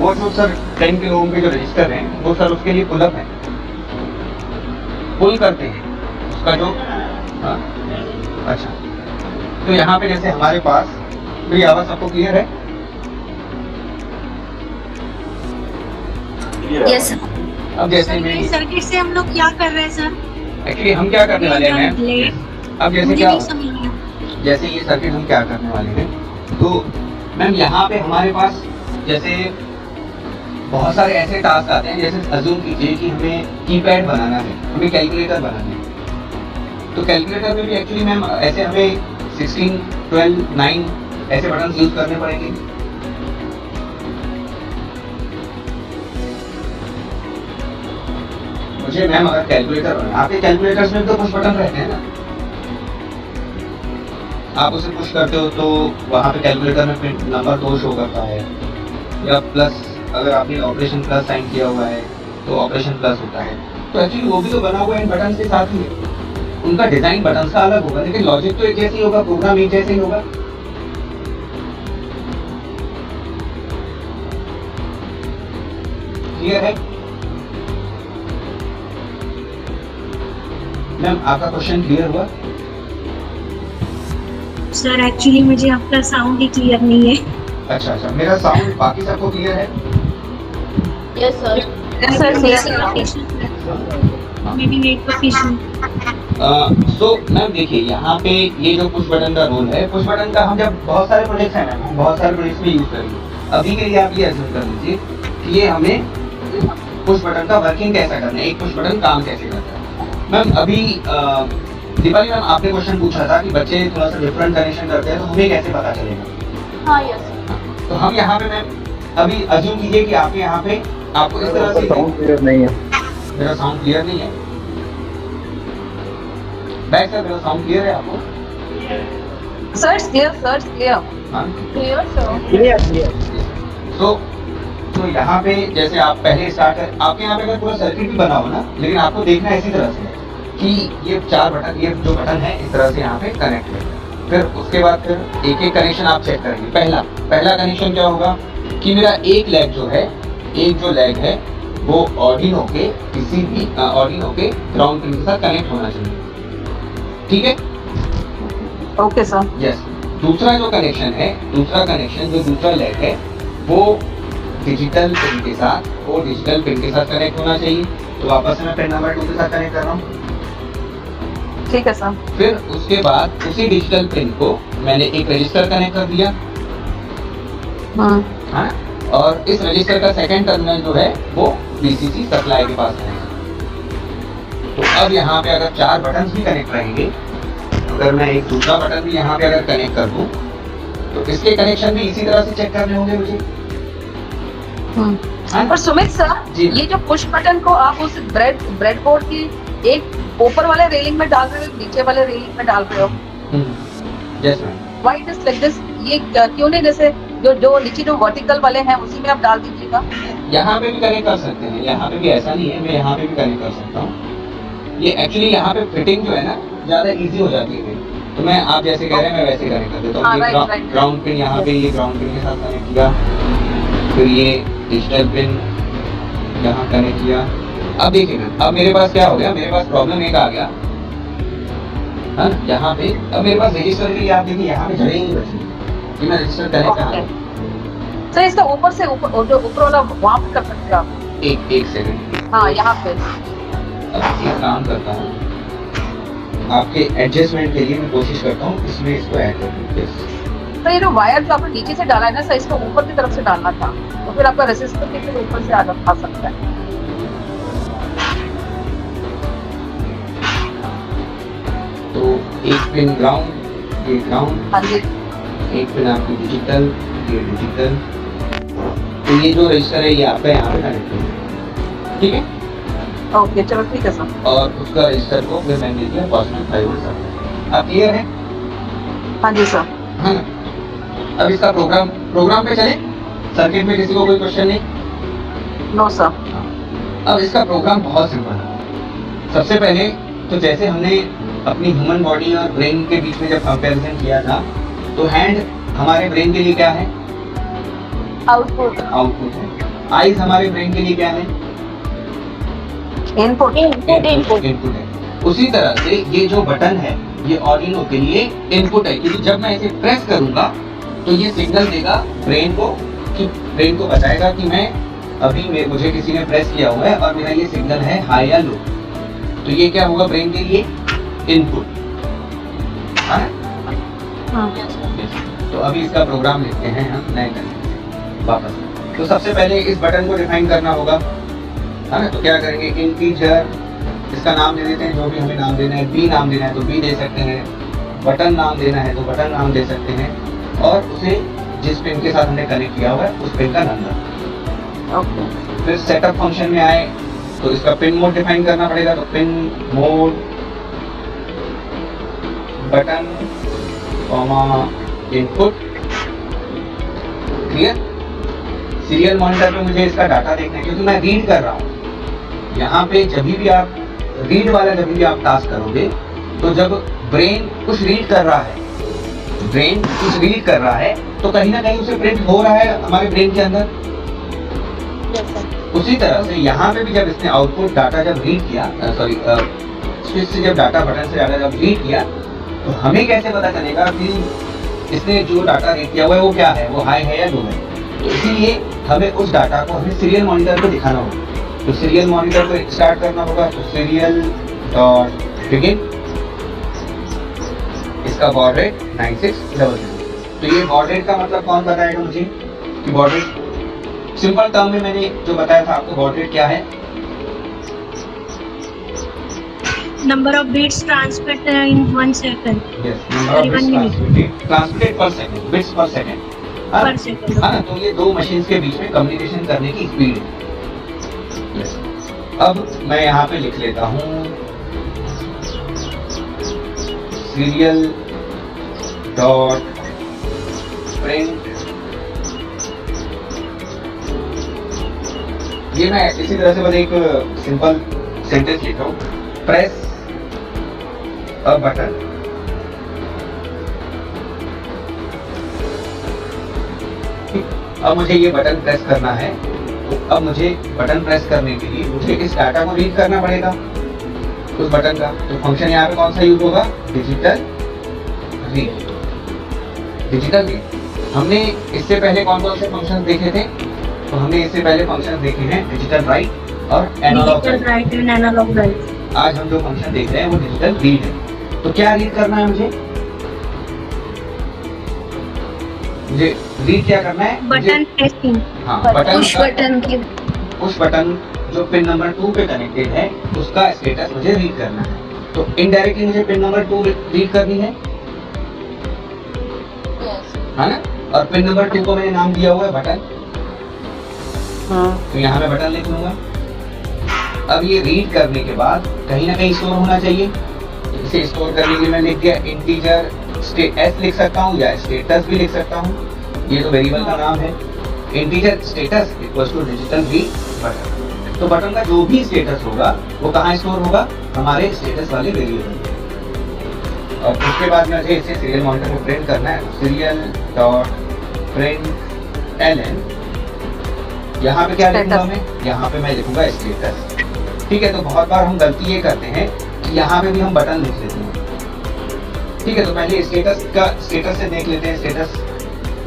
वो जो सर 10 किलो ओम के जो रजिस्टर हैं वो सर उसके लिए पुल अप है, पुल करते हैं उसका जो, हाँ, अच्छा। तो यहाँ पे जैसे हमारे पास तो ये आवाज सबको क्लियर है? Yes sir. अब जैसे सर मैं ये सर्किट से हम लोग क्या कर रहे हैं सर? एक्चुअली हम क्या करने वाले हैं मैम, अब जैसे मुझे क्या नहीं समझ में आया। जैसे ये सर्किट हम क्या करने वाले हैं, तो मैम यहाँ पे हमारे पास जैसे बहुत सारे ऐसे टास्क आते हैं, जैसे अज्यूम कीजिए कि हमें कीपैड बनाना है, हमें कैलकुलेटर बनाना है। तो कैलकुलेटर में भी एक्चुअली मैम ऐसे हमें 16, 12, 9 ऐसे बटन यूज करने पड़ेंगे। मुझे मैम अगर कैलकुलेटर बनाना, आपके कैलकुलेटर्स में तो कुछ बटन रहते हैं ना, आप उसे पुश करते हो तो वहाँ पे कैलकुलेटर में नंबर 2 शो करता है, या प्लस अगर आपने ऑपरेशन प्लस साइन किया हुआ है तो ऑपरेशन प्लस होता है। तो एक्चुअली वो भी तो बना हुआ है इन बटन के साथ ही है। उनका डिजाइन बटन का अलग होगा, लेकिन लॉजिक तो एक जैसे ही होगा, प्रोग्राम एक जैसे ही होगा। क्लियर है मैम? आपका क्वेश्चन क्लियर हुआ? सर एक्चुअली मुझे आपका साउंड ही क्लियर नहीं है। अच्छा अच्छा, मेरा साउंड बाकी सबको क्लियर है? Yes sir. May be network issue. So ma'am देखिए, यहाँ पे ये जो पुश बटन का रोल है, पुश बटन का हम जब बहुत सारे प्रोजेक्ट्स हैं मैम, बहुत सारे प्रोजेक्ट्स में यूज करेंगे। अभी के लिए आप ये अज्यूम कर लीजिए कि ये हमें पुश बटन का वर्किंग कैसा करना है, एक पुश बटन काम कैसे करता है। मैम अभी दीपाली मैम आपने क्वेश्चन पूछा था कि बच्चे थोड़ा सा डिफरेंट कनेक्शन करते हैं तो हमें कैसे पता चलेगा। हाँ यस। तो हम यहाँ पे मैम अभी अज्यूम कीजिए कि आपके यहाँ पे आपको इस तरह से, साउंड क्लियर नहीं है। मेरा साउंड क्लियर नहीं है बैक सर? मेरा साउंड क्लियर है आपको? Sir, it's clear, sir, it's clear. हाँ। Clear sir. क्लियर। तो यहाँ पे जैसे आप पहले स्टार्ट कर, आपके यहाँ पे अगर पूरा सर्किट भी बना हो ना, लेकिन आपको देखना है इसी तरह से कि ये 4 बटन, ये जो बटन है इस तरह से यहाँ पे कनेक्ट है। फिर उसके बाद फिर एक एक कनेक्शन आप चेक करेंगे। पहला कनेक्शन क्या होगा कि मेरा एक लेग जो है, एक जो लेग है वो ऑर्डिनो के किसी भी ऑर्डिनो के ग्राउंड पिन के साथ कनेक्ट होना चाहिए। ठीक है? Okay, sir. यस। दूसरा जो कनेक्शन है, दूसरा कनेक्शन जो दूसरा लेग है वो डिजिटल पिन के साथ, वो डिजिटल पिन के साथ कनेक्ट होना चाहिए। तो वापस मैं पिन नंबर 2 के साथ कनेक्ट कर रहा हूँ। ठीक है सर। फिर उसके बाद उसी डिजिटल पिन को मैंने एक रजिस्टर कनेक्ट कर दिया, हाँ, और इस रजिस्टर का सेकंड टर्मिनल जो है वो VCC सप्लाई के पास है। तो अब यहाँ पे अगर 4 बटन भी कनेक्ट रहेंगे, अगर मैं एक दूसरा बटन भी यहाँ पे अगर कनेक्ट कर दूँ तो इसके कनेक्शन भी इसी तरह से चेक करने होंगे मुझे। हाँ? पर सुमित सर, जी। ये जो पुश बटन को आप उस ब्रेड बोर्ड की एक ऊपर वाले रेलिंग में डाल रहे हो, नीचे वाले रेलिंग में डाल रहे हो, yes ma'am. Why it is like this? ये क्यों नहीं जैसे जो नीचे जो वर्टिकल वाले हैं उसी में आप डाल दीजिएगा। यहाँ पे भी कनेक्ट कर सकते हैं, यहाँ पे भी ऐसा नहीं है, मैं यहाँ पे भी कनेक्ट कर सकता हूँ। ये एक्चुअली यहाँ पे फिटिंग जो है ना ज्यादा इजी हो जाती है। तो मैं आप जैसे कह रहे हैं मैं वैसे कनेक्ट कर देता हूँ। हाँ, ये right. ग्राउंड पिन यहाँ पे, ये ग्राउंड पिन के साथ कनेक्ट किया, फिर ये डिजिटल पिन यहाँ कनेक्ट किया। अब देखिए ना, अब मेरे पास क्या हो गया, मेरे पास प्रॉब्लम एक आ गया, हाँ, यहाँ पे अब मेरे पास रजिस्टर के लिए आप देखिए यहाँ पे जगह ही नहीं बची कि मैं रजिस्टर कनेक्ट करूँ। सर इसका ऊपर से ऊपर जो ऊपर वाला वहाँ पे कर सकते हो आप। एक सेकंड, हाँ यहाँ पे। अब एक काम करता हूँ, आपके एडजस्टमेंट के लिए मैं कोशिश करता हूँ इसमें इसको ऐड कर दूँ। तो ये जो वायर जो आपने नीचे से डाला है ना सर, इसको ऊपर की तरफ से डालना था, तो फिर आपका रेसिस्टर भी फिर ऊपर से आ सकता है। तो एक पिन ग्राउंड, ये ग्राउंड, हाँ जी। एक पिन आपकी डिजिटल, ये डिजिटल। तो ये जो रजिस्टर है ये आपका यहाँ पे कनेक्ट है, ठीक है? ओके चलो ठीक है सर। और उसका रजिस्टर को फिर मैंने दिया पॉजिटिव 5 वोल्ट। आप क्लियर है? हाँ जी सर। हाँ ना? अब इसका प्रोग्राम पे चले। सर्किट में किसी को कोई क्वेश्चन नहीं? No sir. अब इसका प्रोग्राम बहुत सिंपल है। सबसे पहले तो जैसे हमने अपनी ह्यूमन बॉडी और ब्रेन के बीच में जब कंपैरिजन किया था, तो हैंड हमारे ब्रेन के लिए क्या है? आउटपुट है। आईज हमारे ब्रेन के लिए क्या है? इनपुट इनपुट है। उसी तरह से ये जो बटन है ये ऑर्डिनो के लिए इनपुट है, क्योंकि जब मैं इसे प्रेस करूंगा तो तो ये सिग्नल देगा ब्रेन को, कि ब्रेन को बताएगा कि मैं अभी मुझे किसी ने प्रेस किया हुआ है और मेरा ये सिग्नल है हाई या लो। तो ये क्या होगा ब्रेन के लिए? इनपुट। तो अभी इसका प्रोग्राम लिखते हैं हम नए तरीके वापस। तो सबसे पहले इस बटन को डिफाइन करना होगा, है ना। तो क्या करेंगे, इंटीजर, इसका नाम दे देते हैं जो भी हमें नाम देना है। बी नाम देना है तो बी दे सकते हैं, बटन नाम देना है तो बटन नाम दे सकते हैं, और उसे जिस पिन के साथ हमने कनेक्ट किया हुआ है उस पिन का नंबर। ओके। फिर सेटअप फंक्शन में आए तो इसका पिन मोड डिफाइन करना पड़ेगा। तो pin mode button comma input, clear. Serial monitor पे मुझे इसका डाटा देखना है क्योंकि मैं रीड कर रहा हूँ। यहाँ पे जब भी आप रीड वाला जब भी आप टास्क करोगे, तो जब ब्रेन कुछ रीड कर रहा है, ब्रेन कुछ रीड कर रहा है तो कहीं ना कहीं उसे प्रिंट हो रहा है हमारे ब्रेन के अंदर। उसी तरह से यहाँ पे भी जब इसने आउटपुट डाटा जब रीड किया, सॉरी स्विच से जब डाटा बटन से डाटा जब रीड किया, तो हमें कैसे पता चलेगा कि इसने जो डाटा रीड किया हुआ है वो क्या है, वो हाई है या लो है। तो इसीलिए हमें उस डाटा को हमें सीरियल मॉनिटर पे दिखाना होगा। तो सीरियल मॉनिटर को स्टार्ट करना होगा। तो सीरियल डॉट बिगिन, इसका बॉड रेट 9600। तो ये बॉड रेट का मतलब कौन बताएगा मुझे कि बॉड रेट? सिंपल टर्म में मैंने जो बताया था आपको, बॉड रेट क्या है? Number of bits transmitted in 1 second. Yes, number of bits transmitted per second, bits per second. Per second. हाँ ना, तो ये दो मशीन्स के बीच में कम्युनिकेशन करने की स्पीड है। Yes. अब मैं यहाँ पे लिख लेता हूँ सीरियल डॉट प्रिंट। ये मैं इसी तरह से बस एक सिंपल सेंटेंस लिख रहा हूँ, प्रेस अ बटन अब मुझे ये बटन प्रेस करना है। तो अब मुझे बटन प्रेस करने के लिए मुझे इस डाटा को रीड करना पड़ेगा उस बटन का। तो फंक्शन यहाँ पे कौन सा यूज होगा? Digital read. डिजिटल रीड हमने इससे पहले कौन कौन से फंक्शन देखे थे? तो हमने इससे पहले फंक्शन देखे हैं डिजिटल राइट और analogue Digital write and analog write. आज हम जो फंक्शन देख रहे हैं वो डिजिटल रीड है। तो क्या रीड करना है मुझे रीड क्या करना है? Button pressing. हाँ, बटन पुश बटन की उस बटन जो पिन नंबर 2 पे कनेक्टेड है उसका स्टेटस मुझे रीड करना है। तो इनडायरेक्टली मुझे पिन नंबर 2 रीड करनी है, है ना। और पिन नंबर 2 को मैंने नाम दिया हुआ है बटन। तो यहाँ मैं बटन लिख लूंगा। अब ये रीड करने के बाद कहीं ना कहीं स्टोर होना चाहिए। इसे स्टोर करने के लिए मैं लिख दिया इंटीजर एस लिख सकता हूँ या स्टेटस भी लिख सकता हूँ, ये तो वेरिएबल का नाम है। Integer status equals to digital read button. तो बटन का जो भी स्टेटस होगा वो कहाँ स्टोर होगा? हमारे स्टेटस वाले वेरिएबल में। और उसके बाद मुझे इसे सीरियल मॉनिटर में प्रिंट करना है। सीरियल डॉट प्रिंट एलएन, यहाँ पे क्या लिखूंगा मैं? यहाँ पे मैं लिखूंगा स्टेटस। ठीक है। तो बहुत बार हम गलती ये करते हैं कि यहाँ पे भी हम बटन लिख लेते हैं। ठीक है। तो पहले स्टेटस से देख लेते हैं। स्टेटस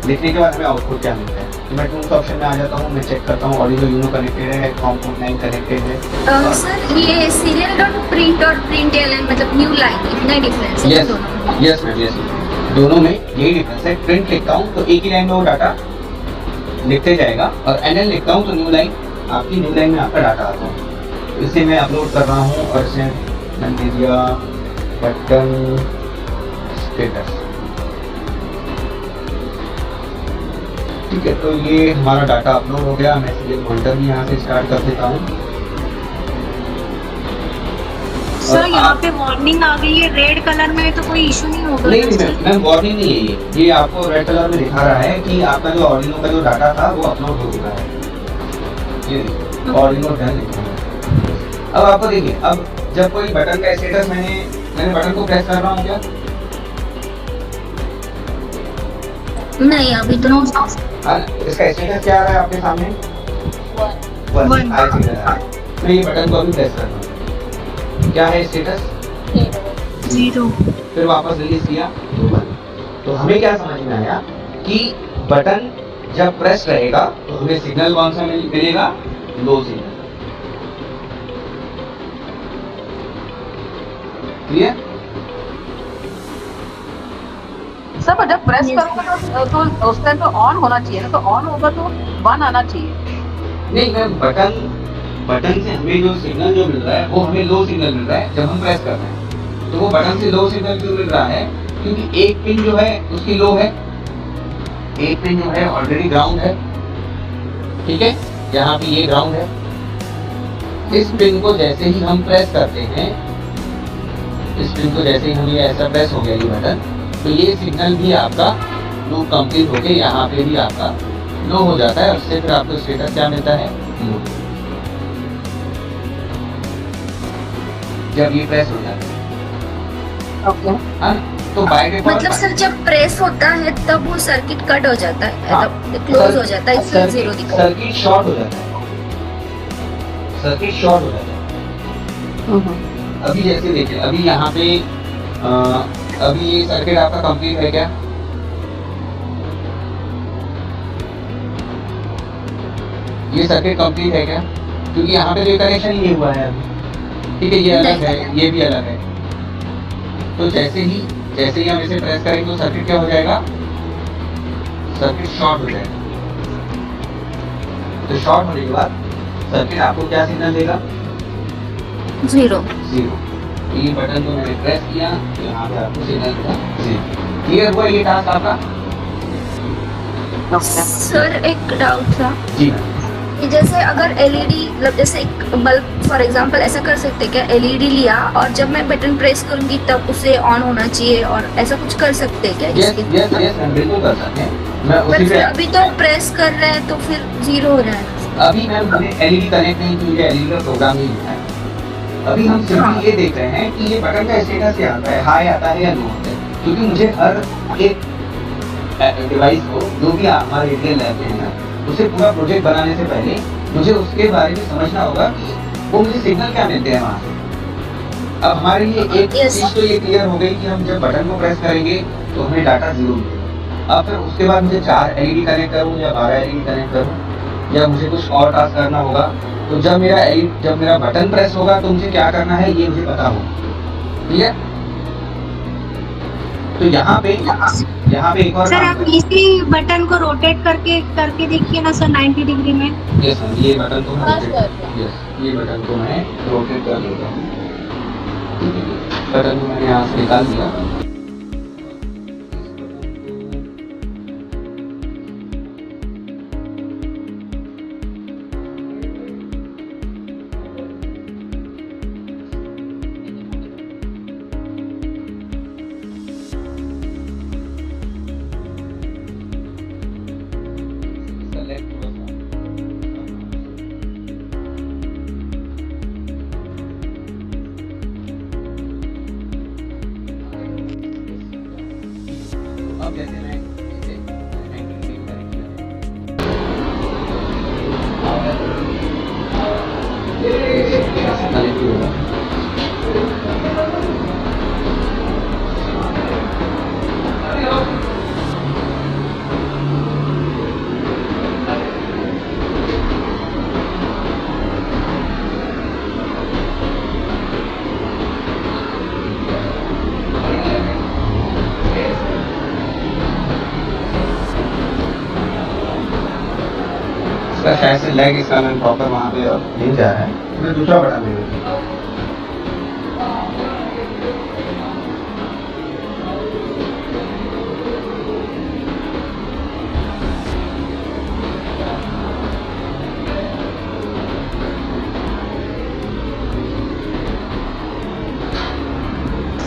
लिखने के बाद हमें आउटपुट क्या मिलता है। तो मैं टूल्स ऑप्शन में आ जाता हूँ, मैं चेक करता हूँ ऑडियो यूनो कनेक्टेड है, कॉम.9 कनेक्टेड है। सर ये सीरियल डॉट प्रिंट एलएन मतलब न्यू लाइन, इतना ही डिफरेंस है दोनों में? Yes ma'am, yes. दोनों में यही डिफरेंस है। प्रिंट लिखता हूँ तो एक ही लाइन में वो डाटा लिखते जाएगा, और एनएल लिखता हूँ तो न्यू लाइन, आपकी न्यू लाइन में आपका डाटा आता है। तो इसे मैं अपलोड कर रहा हूँ और इसे मैंने दे दिया बटन स्टेटस। ठीक है। तो ये हमारा डाटा अपलोड हो गया। मैं सीरियल मॉनिटर भी यहाँ से स्टार्ट कर देता हूँ। सर यहाँ पे वार्निंग आ गई है रेड कलर में, तो कोई इशू नहीं होगा? नहीं मैम, वार्निंग नहीं है ये आपको रेड कलर में दिखा रहा है कि आपका जो ऑर्डिनो का जो डाटा था वो अपलोड हो चुका है। ये ऑर्डिनो डन लिखा है। अब आपको देखिए, अब जब कोई बटन का स्टेटस मैंने बटन को प्रेस कर रहा हूँ क्या? नहीं, अभी तो इसका स्टेटस क्या आ रहा है आपके सामने? 1 मैं ये बटन को अभी प्रेस कर रहा हूँ, क्या है स्टेटस? 0। फिर वापस रिलीज किया तो 1। तो हमें क्या समझ में आया कि बटन जब प्रेस रहेगा तो हमें सिग्नल कौन सा मिलेगा, लो सिग्नल। क्लियर? सर पर जब प्रेस करूंगा तो उस टाइम तो ऑन होना चाहिए ना, तो ऑन होगा तो 1 आना चाहिए। नहीं मैम, बटन से हमें जो सिग्नल जो मिल रहा है वो हमें लो सिग्नल मिल रहा है जब हम प्रेस कर रहे हैं। तो वो बटन से लो सिग्नल क्यों मिल रहा है? क्योंकि एक पिन जो है उसकी लो है, एक पिन जो है ऑलरेडी ग्राउंड है, ठीक है, यहाँ पे ये ग्राउंड है। इस पिन को जैसे ही हम प्रेस करते हैं, इस पिन को जैसे ही हम ये ऐसा प्रेस हो गया ये बटन, तो ये सिग्नल भी आपका लूप कंप्लीट हो गया, यहाँ पे भी आपका लो हो जाता है। उससे फिर आपको स्टेटस क्या मिलता है, लो, जब ये प्रेस हो जाता है। ओके, हाँ, तो बाय डिफॉल्ट मतलब सर जब प्रेस होता है तब वो सर्किट कट हो जाता है, हाँ, क्लोज हो जाता है, इसलिए जीरो दिखा। सर्किट शॉर्ट हो जाता है, सर्किट शॉर्ट हो जाता है। अभी जैसे देखिए, अभी यहाँ पे अभी ये सर्किट आपका कंप्लीट है क्या? ये सर्किट कंप्लीट है क्या? क्योंकि यहाँ पे जो कनेक्शन ही नहीं हुआ है अभी, ठीक है, ये अलग है, ये भी अलग है। तो जैसे ही हम इसे प्रेस करेंगे तो सर्किट क्या हो जाएगा, सर्किट शॉर्ट हो जाएगा। तो शॉर्ट होने के बाद सर्किट आपको क्या सिग्नल देगा, जीरो। जीरो। तो ये बटन को मैंने प्रेस किया तो यहाँ पे आपको सिग्नल देगा जीरो। क्लियर हुआ ये टास्क आपका? सर एक डाउट था जी कि जैसे अगर एलईडी, मतलब जैसे एक बल्ब फॉर एग्जांपल ऐसा कर सकते क्या, एलईडी लिया और जब मैं बटन प्रेस करूंगी तब उसे ऑन होना चाहिए, और ऐसा कुछ कर सकते हैं क्या? यस यस यस, हम बिल्कुल कर सकते हैं। मैं उसी पे अभी तो प्रेस कर रहे हैं तो फिर जीरो हो जाएगा। अभी मैम हमने एलईडी कनेक्ट नहीं की है, एलईडी का प्रोग्राम ही लिखा है। अभी हम सिर्फ ये देख रहे हैं कि ये बटन का स्टेटस क्या आता है, हाई आता है या लो आता है। क्योंकि मुझे हर एक डिवाइस को, जो भी हमारे रिटेल लैब में है ना, उसे पूरा प्रोजेक्ट बनाने से पहले मुझे उसके बारे में समझना होगा कि वो मुझे सिग्नल क्या मिलते हैं वहाँ से। अब हमारे लिए एक चीज तो ये क्लियर हो गई कि हम जब बटन को प्रेस करेंगे तो हमें डाटा जीरो मिलेगा। अब फिर उसके बाद मुझे 4 एलईडी कनेक्ट करूँ या 12 एलईडी कनेक्ट करूँ या मुझे कुछ और टास्क करना होगा, तो जब मेरा बटन प्रेस होगा तो मुझे क्या करना है ये मुझे पता होगा। ठीक है? तो यहाँ पे एक और सर आप इसी बटन को रोटेट करके देखिए ना सर 90 डिग्री में। यस सर, ये बटन को मैं बस ये बटन को मैं रोटेट कर लेता हूँ। बटन को मैंने यहाँ से निकाल दिया। अब जैसे मैं इसे कनेक्ट होगा। इसका शायद से लैग इसका मैं प्रॉपर वहाँ पे नहीं जा रहा है, मैं दूसरा बटन ले लेता हूँ।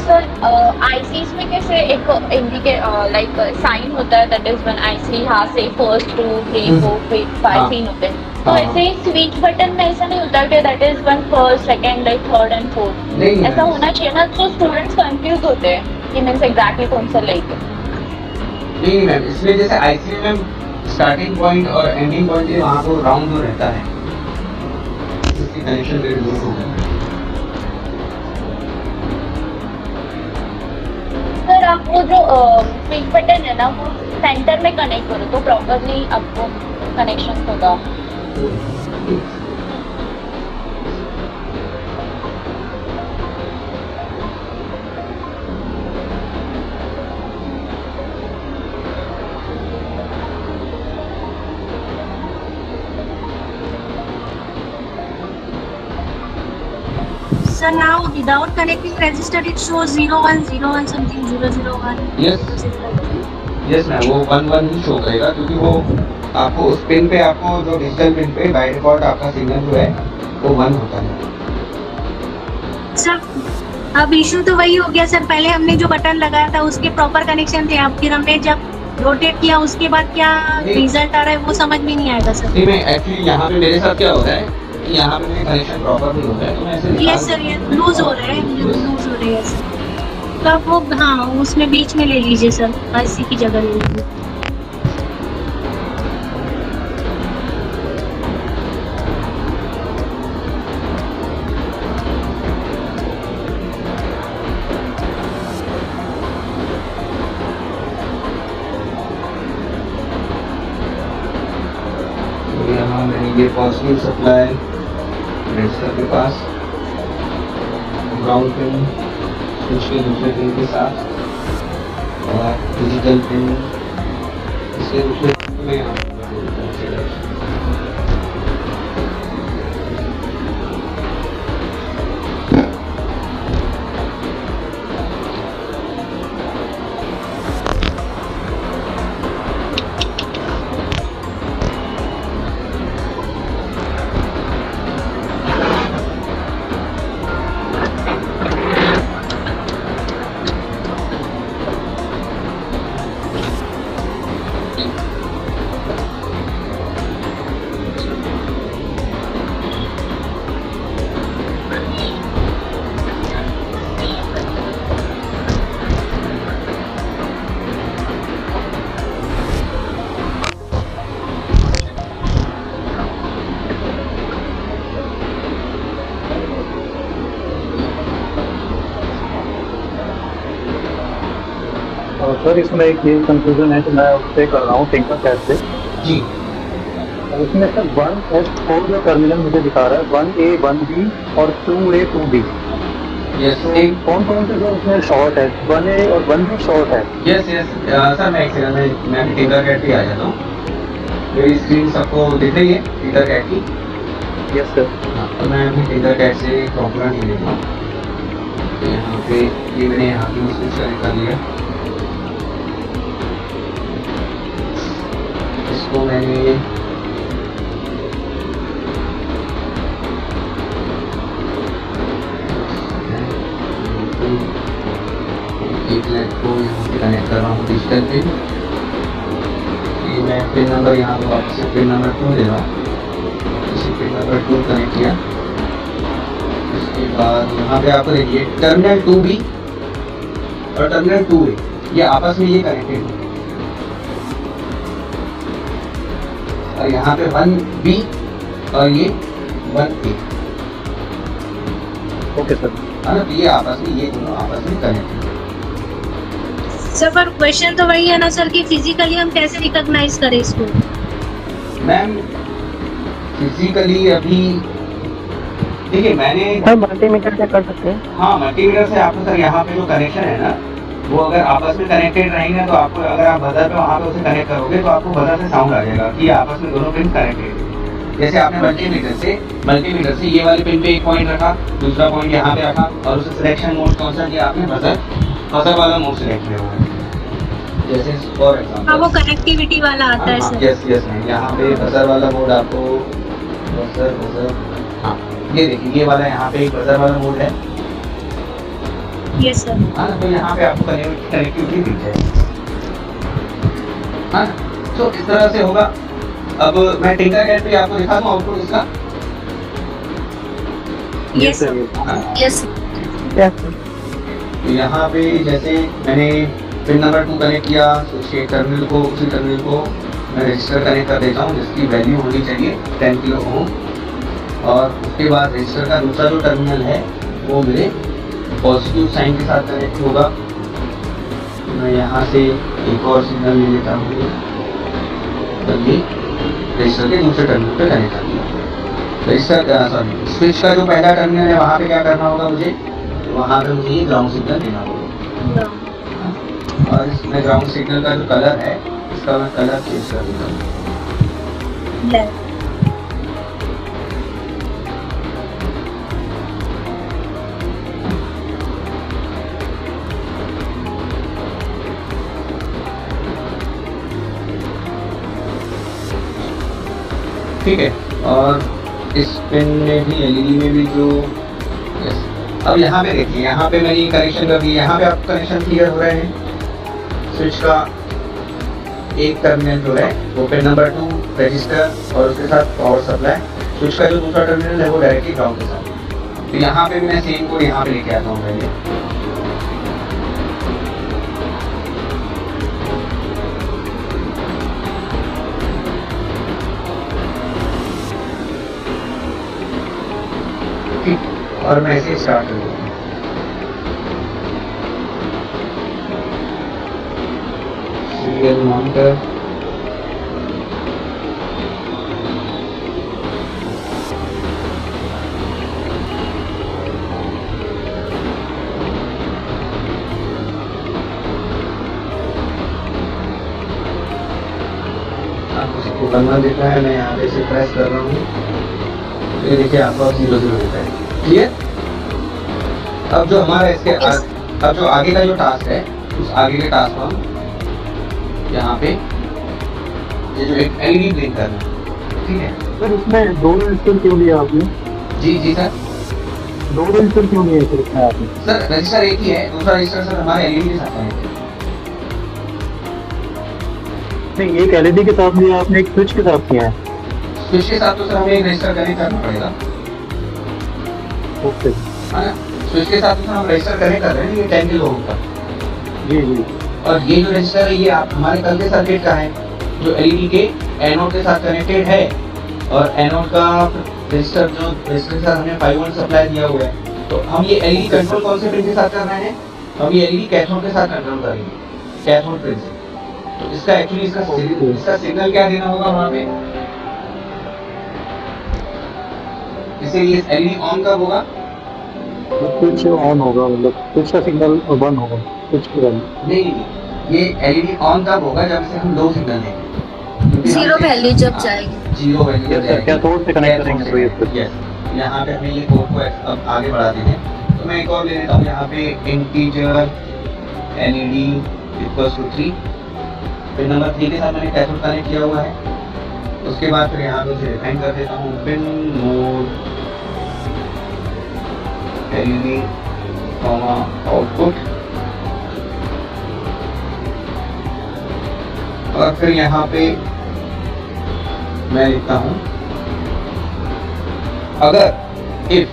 सर आईसीज में कैसे एक इंडिकेट लाइक साइन होता है, that is when IC has से फर्स्ट 2 3 4 5 पिन होते हैं, तो हाँ। ऐसे ही स्विच बटन में ऐसा नहीं होता कि that is when first second like third and fourth, नहीं ऐसा होना चाहिए ना, तो स्टूडेंट्स कंफ्यूज होते हैं कि मींस एग्जैक्टली कौन सा लेके। नहीं मैम, इसमें जैसे आईसी में स्टार्टिंग पॉइंट और एंडिंग पॉइंट है, वहाँ को राउंड जो रहता है, इसकी कनेक्शन वेरी दूर हो जाता है। सर आप वो जो स्विच बटन है ना वो सेंटर में कनेक्ट करो तो प्रॉपरली आपको कनेक्शन होगा. Sir, now without connecting register, it shows 0101 something 001. Yes yes ma'am, वो 11 ही शो करेगा क्योंकि वो आपको उस पिन पे, आपको जो डिजिटल पिन पे बाय डिफॉल्ट आपका सिग्नल जो है वो 1 होता है. सर अब इशू तो वही हो गया सर, पहले हमने जो बटन लगाया था उसके प्रॉपर कनेक्शन थे, अब फिर हमने जब रोटेट किया उसके बाद क्या रिजल्ट आ रहा है वो समझ में नहीं आएगा सर. नहीं, मैं एक्चुअली यहाँ पे मेरे साथ क्या हो रहा है कि यहाँ पे मेरे कनेक्शन प्रॉपर नहीं हो रहा है, तो मैं ऐसे यस सर, ये लूज हो रहा है, लूज हो रही है सर. तो आप वो हाँ उसमें बीच में ले लीजिए सर, इसी की जगह ले लीजिए. तो यहाँ मैंने ये पॉजिटिव सप्लाई रजिस्टर के पास ग्राउंड पिन स्विच के दूसरे पिन के साथ और डिजिटल पिन इसके दूसरे पिन में सर इसमें एक ये कंफ्यूजन है कि मैं उससे कर रहा हूँ टिंकर कैट से. जी उसमें सर 1S4 जो टर्मिनल मुझे दिखा रहा है 1A 1B और 2A 2B. यस तो कौन कौन से सर उसमें शॉर्ट है? 1A और 1B शॉर्ट है. यस यस सर, मैं एक सेकंड मैं टिंकर कैट पे आ जाता हूँ. मेरी स्क्रीन सबको दिख रही है टिंकर कैट की? Yes sir. हाँ, तो मैं अभी टिंकर कैट से कॉम्पोनेंट ले लेता हूँ. तो यहाँ पे ये मैंने यहाँ पे स्विच कनेक्ट कर लिया. इसको मैंने एक लाइट को यहाँ पे कनेक्ट कर रहा हूँ डिजिटल पिन. ये मैं पिन नंबर यहाँ पे वापस से पिन नंबर 2 दे रहा हूँ. इसी पिन नंबर 2 कनेक्ट किया. इसके बाद यहाँ पे आपको देखिए टर्मिनल 2B और टर्मिनल 2A ये आपस में ये कनेक्टेड है. और यहाँ पे 1B और ये 1A ओके सर. है ना, तो ये आपस में, ये दोनों आपस में कनेक्टेड है. सर पर क्वेश्चन तो वही है ना सर कि फिजिकली हम कैसे रिकॉग्नाइज करें इसको? मैम फिजिकली अभी देखिए मैंने मल्टीमीटर से कर सकते हैं. हाँ मल्टीमीटर से आपको सर यहाँ पे जो कनेक्शन है ना वो अगर आपस में कनेक्टेड रहेंगे तो आपको, अगर आप बजर पे वहाँ पे उसे कनेक्ट करोगे तो आपको बजर से साउंड आ जाएगा कि आपस में दोनों पिन कनेक्टेड है. जैसे आपने मल्टीमीटर से ये वाले पिन पे एक पॉइंट रखा, दूसरा पॉइंट यहाँ पे रखा और उसे सिलेक्शन मोड कौन सा दिया आपने? बजर वाला मोड सिलेक्ट किया हुआ है. जैसे फॉर एग्जांपल हाँ वो कनेक्टिविटी वाला आता है सर. यस यस मैम, यहाँ पे बजर वाला मोड आपको बजर हाँ ये देखिए ये वाला यहाँ पे एक बजर वाला मोड है. Yes sir. हाँ तो यहाँ पे आपको कनेक्टिविटी दिख जाएगी. हाँ तो इस तरह से होगा. अब मैं टिंकर कैट पे आपको दिखा दूँ आउटपुट इसका. Yes sir. हाँ, यस तो यहाँ पे जैसे मैंने पिन नंबर 2 कनेक्ट किया तो उसी टर्मिनल को मैं रजिस्टर कनेक्ट कर देता हूँ जिसकी वैल्यू होनी चाहिए 10 किलो ओम. और उसके बाद रजिस्टर का दूसरा जो टर्मिनल है वो मेरे पॉजिटिव साइन के साथ कनेक्ट होगा. मैं यहाँ से एक और सिग्नल ले लेता हूँ, तब ये रजिस्टर के दूसरे टर्मिनल पे कनेक्ट कर दिया। रजिस्टर सॉरी स्विच का जो पहला टर्मिनल है वहाँ पे क्या करना होगा मुझे, वहाँ पे मुझे ये ग्राउंड सिग्नल देना होगा। और इसमें ग्राउंड सिग्नल का जो कलर है इसका मैं कलर चेंज कर देता हूँ। ठीक है, और इस पिन में भी एलईडी में भी जो अब यहाँ पे देखिए, यहाँ पे मैंने कनेक्शन कर दिया। यहाँ पे आप कनेक्शन क्लियर हो रहे हैं। स्विच का एक टर्मिनल जो है वो पिन नंबर 2 रजिस्टर और उसके साथ पावर सप्लाई। स्विच का जो दूसरा टर्मिनल है वो डायरेक्टली ग्राउंड के साथ। तो यहाँ पे भी मैं सेम कोड यहाँ पे लेके आता हूँ पहले। और मैं ऐसे स्टार्ट कर दूँगा। सीरियल मॉनिटर, आपको सबको करना दिख रहा है। मैं यहाँ पे इसे प्रेस कर रहा हूँ, ये देखिए आपको अब 0 0 दिख रहा है। क्लियर? अब जो हमारा इसके अब जो आगे का जो टास्क है, उस आगे के टास्क को हम यहाँ पे ये जो एक एलईडी ब्लिंक करना है, ठीक है सर इसमें 2 रजिस्टर क्यों लिया आपने? जी सर। 2 रजिस्टर क्यों लिए सर इसमें आपने? सर रजिस्टर एक ही है, दूसरा रजिस्टर सर हमारे एलईडी के साथ है। नहीं, एक एलईडी के साथ लिया आपने, एक स्विच के साथ किया है। स्विच के साथ तो सर हमें एक रजिस्टर कनेक्ट करना पड़ेगा। ओके, स्विच के साथ तो हम रजिस्टर कनेक्ट कर रहे हैं, ये 10 किलो का। जी जी। और ये जो रजिस्टर है ये आप हमारे कल के सर्किट का है, जो एलईडी के एनोड के साथ कनेक्टेड है। और एनोड का रजिस्टर जो रजिस्टर के साथ हमने 5 वोल्ट सप्लाई दिया हुआ है। तो हम ये एलईडी कंट्रोल कौन से पिन के साथ कर रहे हैं, हम ये एलईडी कैथोड के साथ कंट्रोल करेंगे, कैथोड पिन से। तो इसका एक्चुअली इसका सिग्नल क्या देना होगा वहाँ पे, इसीलिए एलईडी ऑन कब होगा, स्विच ऑन होगा, मतलब स्विच का सिग्नल बंद होगा, स्विच की वैल्यू। नहीं, ये एलईडी ऑन तब होगा जब से हम लो सिग्नल देंगे। जीरो वैल्यू जब जाएगी, जीरो वैल्यू जब जाएगी, कैथोड से कनेक्ट करेंगे तो ये स्विच। यस, यहाँ पे हमें ये कोड को अब आगे बढ़ाते हैं। तो मैं एक और ले लेता हूँ, यहाँ पे integer LED equals to 3, pin number 3 के साथ मैंने कैथोड कनेक्ट किया हुआ है। उसके बाद फिर यहाँ पे उसे डिफाइन कर देता हूँ, pin mode LED comma output. और फिर यहाँ पे मैं लिखता हूँ, अगर इफ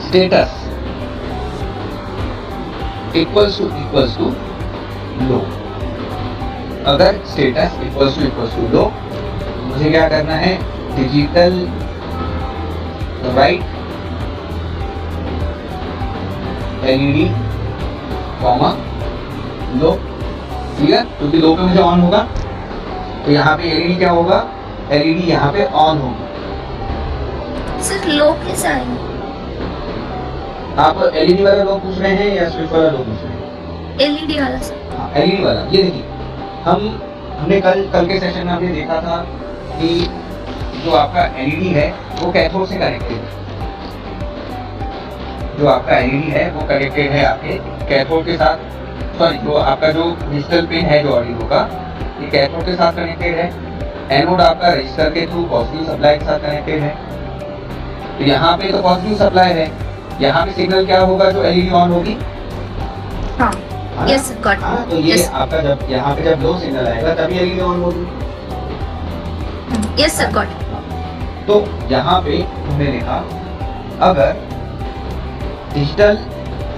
स्टेटस इक्वल्स टू लो, अगर स्टेटस इक्वल्स टू लो, मुझे क्या करना है, डिजिटल राइट एलईडी कॉमा लो। क्लियर? क्योंकि लो पे मुझे ऑन होगा, तो यहाँ पे एलईडी क्या होगा, एलईडी यहाँ पे ऑन होगी। सिर्फ लो कैसे आएंगे? आप एलईडी वाला लो पूछ रहे हैं या स्विच वाला लो पूछ रहे हैं? एलईडी वाला सर। हाँ, एलईडी वाला। ये देखिए, हमने कल के सेशन में हमने देखा था कि जो आपका एलईडी है वो कैथोड से कनेक्टेड है। जो आपका एलईडी है वो कनेक्टेड है आपके कैथोड के साथ, सॉरी जो आपका जो डिजिटल पिन है जो आर्डिनो का, ये कैथोड के साथ कनेक्टेड है। एनोड आपका रजिस्टर के थ्रू पॉजिटिव सप्लाई के साथ कनेक्टेड है। तो यहाँ पे तो पॉजिटिव सप्लाई है, यहाँ पे सिग्नल क्या होगा, जो एलईडी ऑन होगी। हाँ, यस गॉट। हाँ, तो ये आपका जब यहाँ पे जब लो सिग्नल आएगा तभी एलईडी ऑन होगी। Yes sir got. तो यहाँ पे हमने लिखा, अगर डिजिटल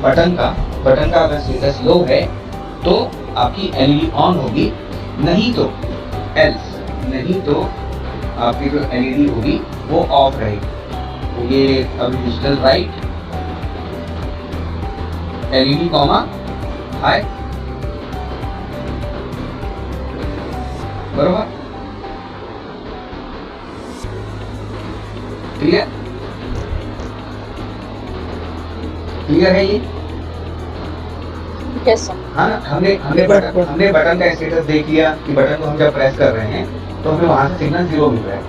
बटन का अगर स्टेटस लो है तो आपकी एलईडी ऑन होगी, नहीं तो आपकी जो एलईडी होगी वो ऑफ रहेगी। तो ये अब डिजिटल राइट एलईडी कॉमा आए बरोबर क्लियर क्लियर है ये यस सर। हाँ ना हमने बटन का स्टेटस देख लिया कि बटन को हम जब प्रेस कर रहे हैं तो हमें वहां से सिग्नल 0 मिल रहा है,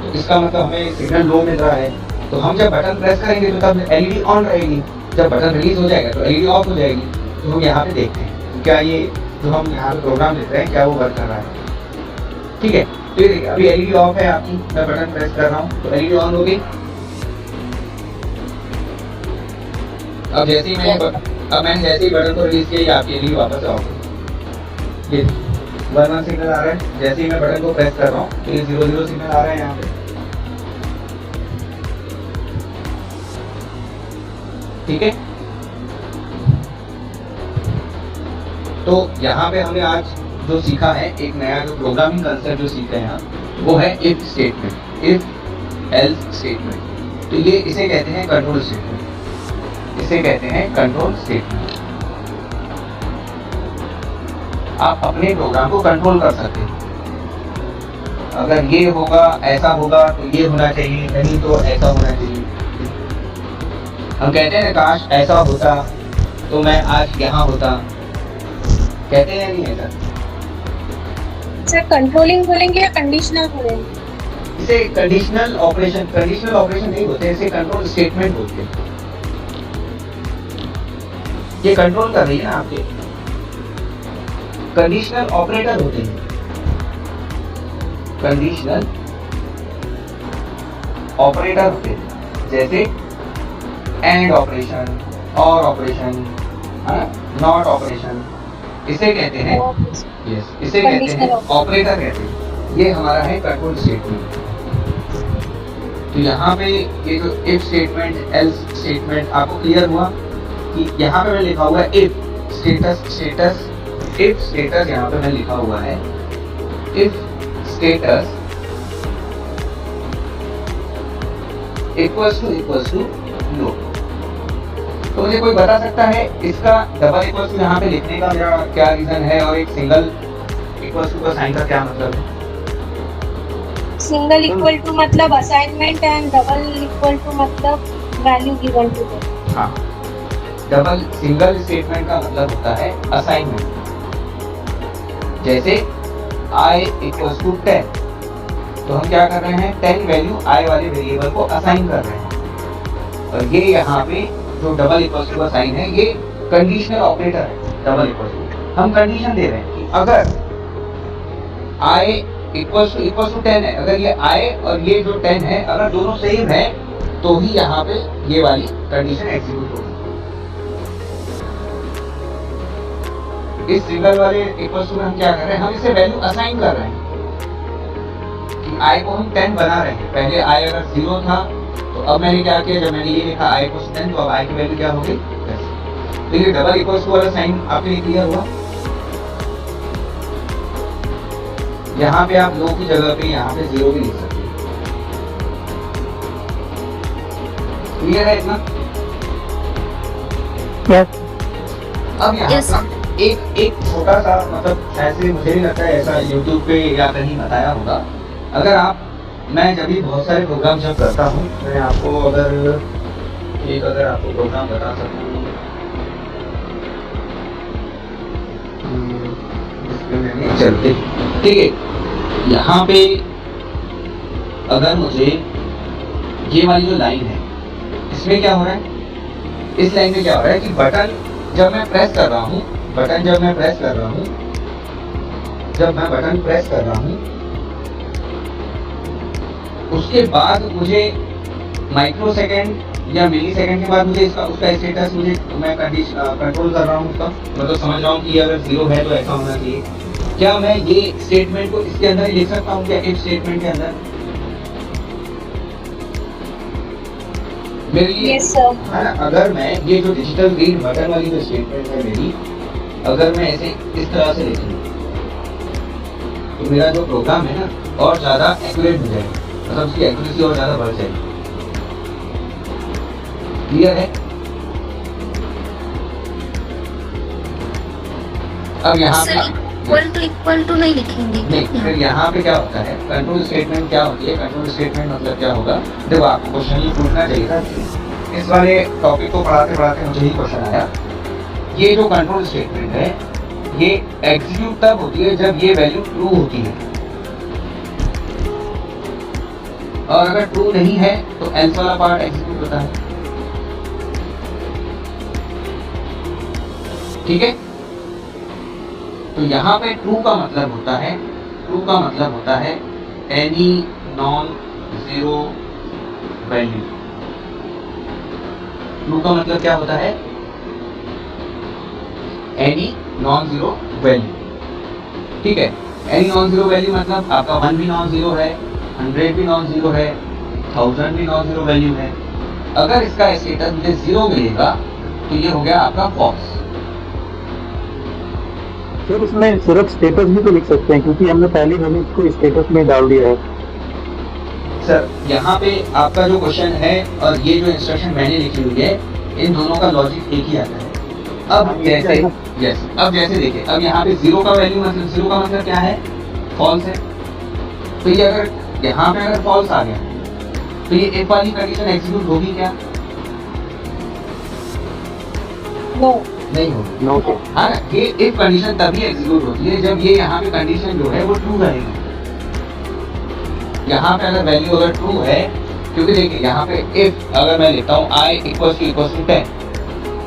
तो इसका मतलब हमें सिग्नल लो मिल रहा है। तो हम जब बटन प्रेस करेंगे तो तब एलईडी ऑन रहेगी, जब बटन रिलीज हो जाएगा तो एलईडी ऑफ हो जाएगी। तो हम यहाँ पे देखते हैं तो क्या ये जो हम यहाँ पे प्रोग्राम लिख रहे हैं क्या वो वर्क कर रहा है। ठीक है, तो ये देखिए अभी एलईडी ऑफ है आपकी, मैं बटन प्रेस कर रहा हूँ तो एलईडी ऑन हो गई। अब जैसे ही मैंने जैसे ही बटन को रिलीज किया ये आपकी एलईडी वापस ऑफ हो। ये 1 सिग्नल आ रहा है, जैसे ही मैं बटन को प्रेस कर रहा हूँ तो ये 0 सिग्नल आ रहा है यहाँ पे। ठीक है, तो यहाँ पे हमने आज जो सीखा है एक नया जो प्रोग्रामिंग कंसेप्ट जो सीखे हैं वो है if statement, if else statement. तो ये इसे कहते हैं कंट्रोल स्टेटमेंट, इसे कहते हैं कंट्रोल स्टेटमेंट। आप अपने प्रोग्राम को कंट्रोल कर सकते हैं, अगर ये होगा ऐसा होगा तो ये होना चाहिए, नहीं तो ऐसा होना चाहिए। हम कहते हैं काश ऐसा होता तो मैं आज यहाँ होता, कहते हैं नहीं ऐसा। सर कंट्रोलिंग बोलेंगे या कंडीशनल बोलेंगे? इसे कंडीशनल ऑपरेशन नहीं होते, इसे कंट्रोल स्टेटमेंट बोलते हैं। ये कंट्रोल कर रही है ना आपके, कंडीशनल ऑपरेटर होते हैं, कंडीशनल ऑपरेटर होते हैं, जैसे एंड ऑपरेशन, और ऑपरेशन, नॉट ऑपरेशन, इसे कहते हैं यस, इसे कहते हैं ऑपरेटर कहते हैं। ये हमारा है कंट्रोल स्टेटमेंट। तो यहाँ पे ये जो इफ स्टेटमेंट, एल्स स्टेटमेंट आपको क्लियर हुआ कि यहाँ पे मैं लिखा हुआ है इफ स्टेटस, इफ स्टेटस यहाँ पे मैं लिखा हुआ है इफ स्टेटस इक्वल्स टू लो। तो मुझे कोई बता सकता है इसका डबल इक्वल्स टू यहाँ पे लिखने का मेरा क्या रीजन है, और एक सिंगल इक्वल्स टू का साइन का क्या मतलब है? सिंगल इक्वल टू मतलब assignment and double equal to मतलब वैल्यू गिवन टू देम। हाँ, डबल सिंगल स्टेटमेंट का मतलब होता है असाइनमेंट। जैसे i इक्वल्स टू 10, तो हम क्या कर रहे हैं 10 वैल्यू i वाले वेरिएबल को असाइन कर रहे हैं। और ये यहाँ पे जो डबल इक्वल्स टू का साइन है ये कंडीशनल ऑपरेटर है। डबल इक्वल्स टू हम कंडीशन दे रहे हैं कि अगर i इक्वल्स टू 10 है, अगर ये i और ये जो 10 है अगर दोनों सेम है तो ही यहाँ पे ये वाली कंडीशन एग्जीक्यूट होगी। इस सिंगल वाले इक्वल्स टू में हम क्या कर रहे हैं, हम इसे वैल्यू असाइन कर रहे हैं कि i को हम 10 बना रहे हैं। पहले i अगर 0 था तो अब मैंने क्या किया, जब मैंने ये लिखा i को 10 तो अब i की वैल्यू क्या होगी 10। तो ये डबल इक्वल्स टू वाला साइन आपके लिए क्लियर हुआ। यहाँ पे आप लो की जगह पे यहाँ पे 0 भी लिख सकते हैं। क्लियर है इतना? यस। अब यहाँ Yes. पे एक छोटा सा मतलब ऐसे मुझे नहीं लगता है ऐसा YouTube पे या कहीं बताया होगा। अगर आप मैं जब भी बहुत सारे प्रोग्राम जब करता हूँ, मैं आपको अगर आपको प्रोग्राम बता सकूँ, चलते ठीक है। यहाँ पे अगर मुझे ये वाली जो लाइन है इसमें क्या हो रहा है, इस लाइन में क्या हो रहा है कि बटन जब मैं प्रेस कर रहा हूँ, जब मैं बटन प्रेस कर रहा हूँ उसके बाद मुझे माइक्रो सेकेंड या मिली सेकेंड के बाद मुझे उसका स्टेटस मैं कंट्रोल कर रहा हूँ उसका, मतलब समझ रहा हूँ कि अगर 0 है तो ऐसा होना चाहिए। क्या मैं ये स्टेटमेंट को इसके अंदर लिख सकता हूँ क्या, इफ स्टेटमेंट के अंदर? मेरी यस सर। है ना, अगर मैं ये जो डिजिटल ग्रीन बटन वाली जो स्टेटमेंट है मेरी, अगर मैं ऐसे इस तरह से लिखूँ तो मेरा जो प्रोग्राम है ना और ज़्यादा एक्यूरेट हो जाएगा, मतलब उसकी एक्यूरेसी और ज़्यादा बढ़ जाएगी। क्लियर है? अब यहाँ सर पे इक्वल टू नहीं लिखेंगे नहीं, फिर यहाँ पे क्या होता है, कंट्रोल स्टेटमेंट क्या होती है, कंट्रोल स्टेटमेंट मतलब क्या होगा, देखो आपको क्वेश्चन ये पूछना चाहिए था, इस वाले टॉपिक को पढ़ाते पढ़ाते मुझे ही क्वेश्चन आया, ये जो कंट्रोल स्टेटमेंट है ये एग्जीक्यूट तब होती है जब ये वैल्यू ट्रू होती है, और अगर ट्रू नहीं है तो एल्स वाला पार्ट एग्जीक्यूट होता है, ठीक है। तो यहाँ पे ट्रू का मतलब होता है, ट्रू का मतलब होता है any non zero value. True का मतलब क्या होता है, एनी नॉन जीरो वैल्यू, ठीक है। एनी नॉन जीरो वैल्यू मतलब आपका 1 भी नॉन जीरो है, 100 भी नॉन जीरो है, 1000 भी नॉन जीरो वैल्यू है। अगर इसका स्टेटस मुझे जीरो मिलेगा तो ये हो गया आपका फॉल्स। फिर उसमें सिर्फ स्टेटस भी तो लिख सकते हैं, क्योंकि हमने पहले मैंने इसको स्टेटस में डाल दिया है। सर यहाँ पे आपका जो क्वेश्चन है और ये जो इंस्ट्रक्शन मैंने लिखी हुई है, इन दोनों का लॉजिक एक ही आता है। अब जैसे अब जैसे देखिए, अब यहाँ पे जीरो का वैल्यू मतलब जीरो का मतलब क्या है, फॉल्स है। तो ये अगर यहाँ पे अगर फॉल्स आ गया तो ये एक वाली कंडीशन एग्जीक्यूट होगी क्या, नहीं होगी। No sir. हाँ, ये इफ कंडीशन तभी एग्जीक्यूट होती है जब ये यहाँ पे कंडीशन जो है वो ट्रू रहेगी। यहाँ पे अगर वैल्यू अगर ट्रू है, क्योंकि देखिए यहाँ पे इफ अगर मैं लेता हूँ i = 10,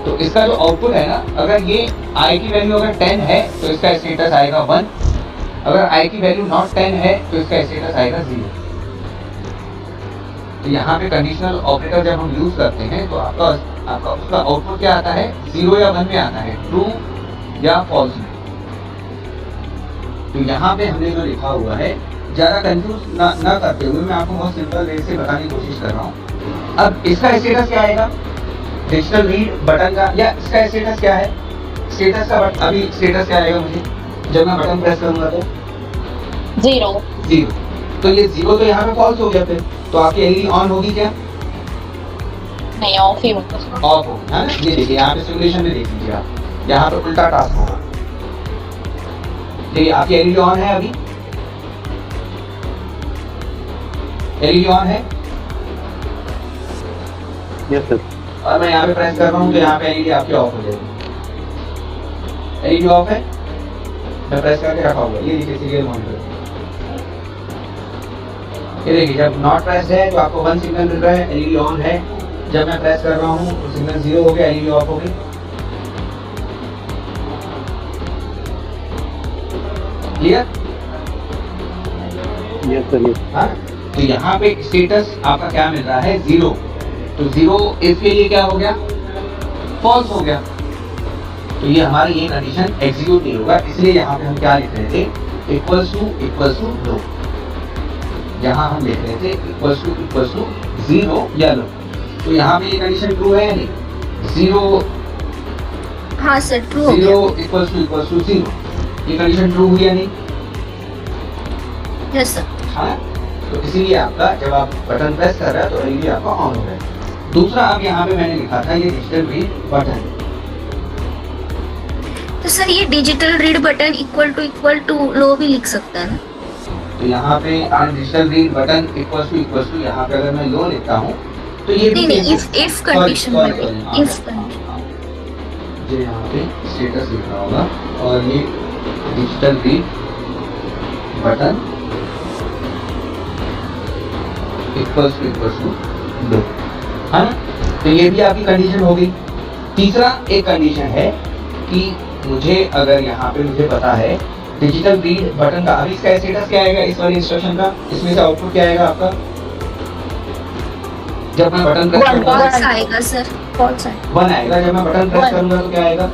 तो इसका जो आउटपुट है ना, अगर ये i की वैल्यू अगर 10 है तो इसका स्टेटस आएगा 1, अगर i की वैल्यू नॉट 10 है तो इसका स्टेटस आएगा 0। तो यहाँ पे कंडीशनल ऑपरेटर जब हम यूज करते हैं तो आपका उसका आउटपुट क्या आता है, 0 या 1 में आता है, ट्रू या फॉल्स में। तो यहाँ पे हमने जो लिखा हुआ है, ज़्यादा कंफ्यूज ना करते हुए मैं आपको बहुत सिंपल वे से बताने की कोशिश कर रहा हूँ। अब इसका स्टेटस क्या आएगा, डिजिटल रीड बटन का, या इसका स्टेटस क्या है, स्टेटस का अभी स्टेटस क्या आएगा मुझे जब मैं बटन प्रेस करूँगा तो 0। तो ये 0 तो यहाँ पे फॉल्स हो गया, फिर तो आपकी एलईडी ऑन होगी क्या, नहीं ऑफ ही होगा। ऑफ होगी, है ना। ये देखिए यहाँ पे सिमुलेशन में देख लीजिए आप, यहाँ पे उल्टा टास्क होगा। देखिए आपकी एलईडी ऑन है, अभी एलईडी ऑन है, यस सर। और मैं यहाँ पे प्रेस कर रहा हूँ तो यहाँ पे एलईडी आपकी ऑफ हो जाएगी। एलईडी ऑफ है, मैं प्रेस करके रखा हुआ, ये देखिए सीरियल मॉनिटर। ये देखिए जब नॉट प्रेस है तो आपको 1 सिग्नल मिल रहा है, एलईडी ऑन है। जब मैं प्रेस कर रहा हूँ तो सिग्नल 0 हो गया, एलईडी ऑफ हो गई। क्लियर? Yes sir. हाँ, तो यहाँ पे स्टेटस आपका क्या मिल रहा है, 0। तो 0 इसके लिए क्या हो गया, फॉल्स हो गया। तो ये हमारी ये कंडीशन एग्जीक्यूट नहीं होगा, इसलिए यहाँ पे हम क्या लिख रहे थे, इक्वल्स टू लो। यहाँ हम लिख रहे थे इक्वल्स टू 0 या लो। तो यहाँ पे ये कंडीशन ट्रू है या नहीं, 0 हाँ सर ट्रू हो गया। 0 इक्वल्स टू 0, ये कंडीशन ट्रू हुई या नहीं, यस सर। हाँ। तो इसीलिए आपका जब आप बटन प्रेस कर रहे हैं तो एलईडी आपका ऑन हो रहा है। दूसरा अब यहाँ पे मैंने लिखा था ये डिजिटल रीड बटन। तो सर ये digital read button equal to low भी लिख सकता है ना। तो यहाँ पे digital read button equals to यहाँ पे अगर मैं लो लेता हूँ तो ये नहीं इफ कंडीशन में इफ जो यहाँ पे स्टेटस लिख रहा होगा, और ये digital read button equals to low, है ना। तो ये भी आपकी कंडीशन हो गई। तीसरा एक कंडीशन है कि मुझे अगर यहाँ पे मुझे पता है डिजिटल रीड बटन का, अभी इसका स्टेटस क्या आएगा, इस वाली इंस्ट्रक्शन का, इसमें से आउटपुट क्या आएगा आपका, जब मैं बटन प्रेस करूंगा फॉल्स आएगा सर, फॉल्स आएगा। 1 आएगा, जब मैं बटन प्रेस करूंगा तो क्या आएगा,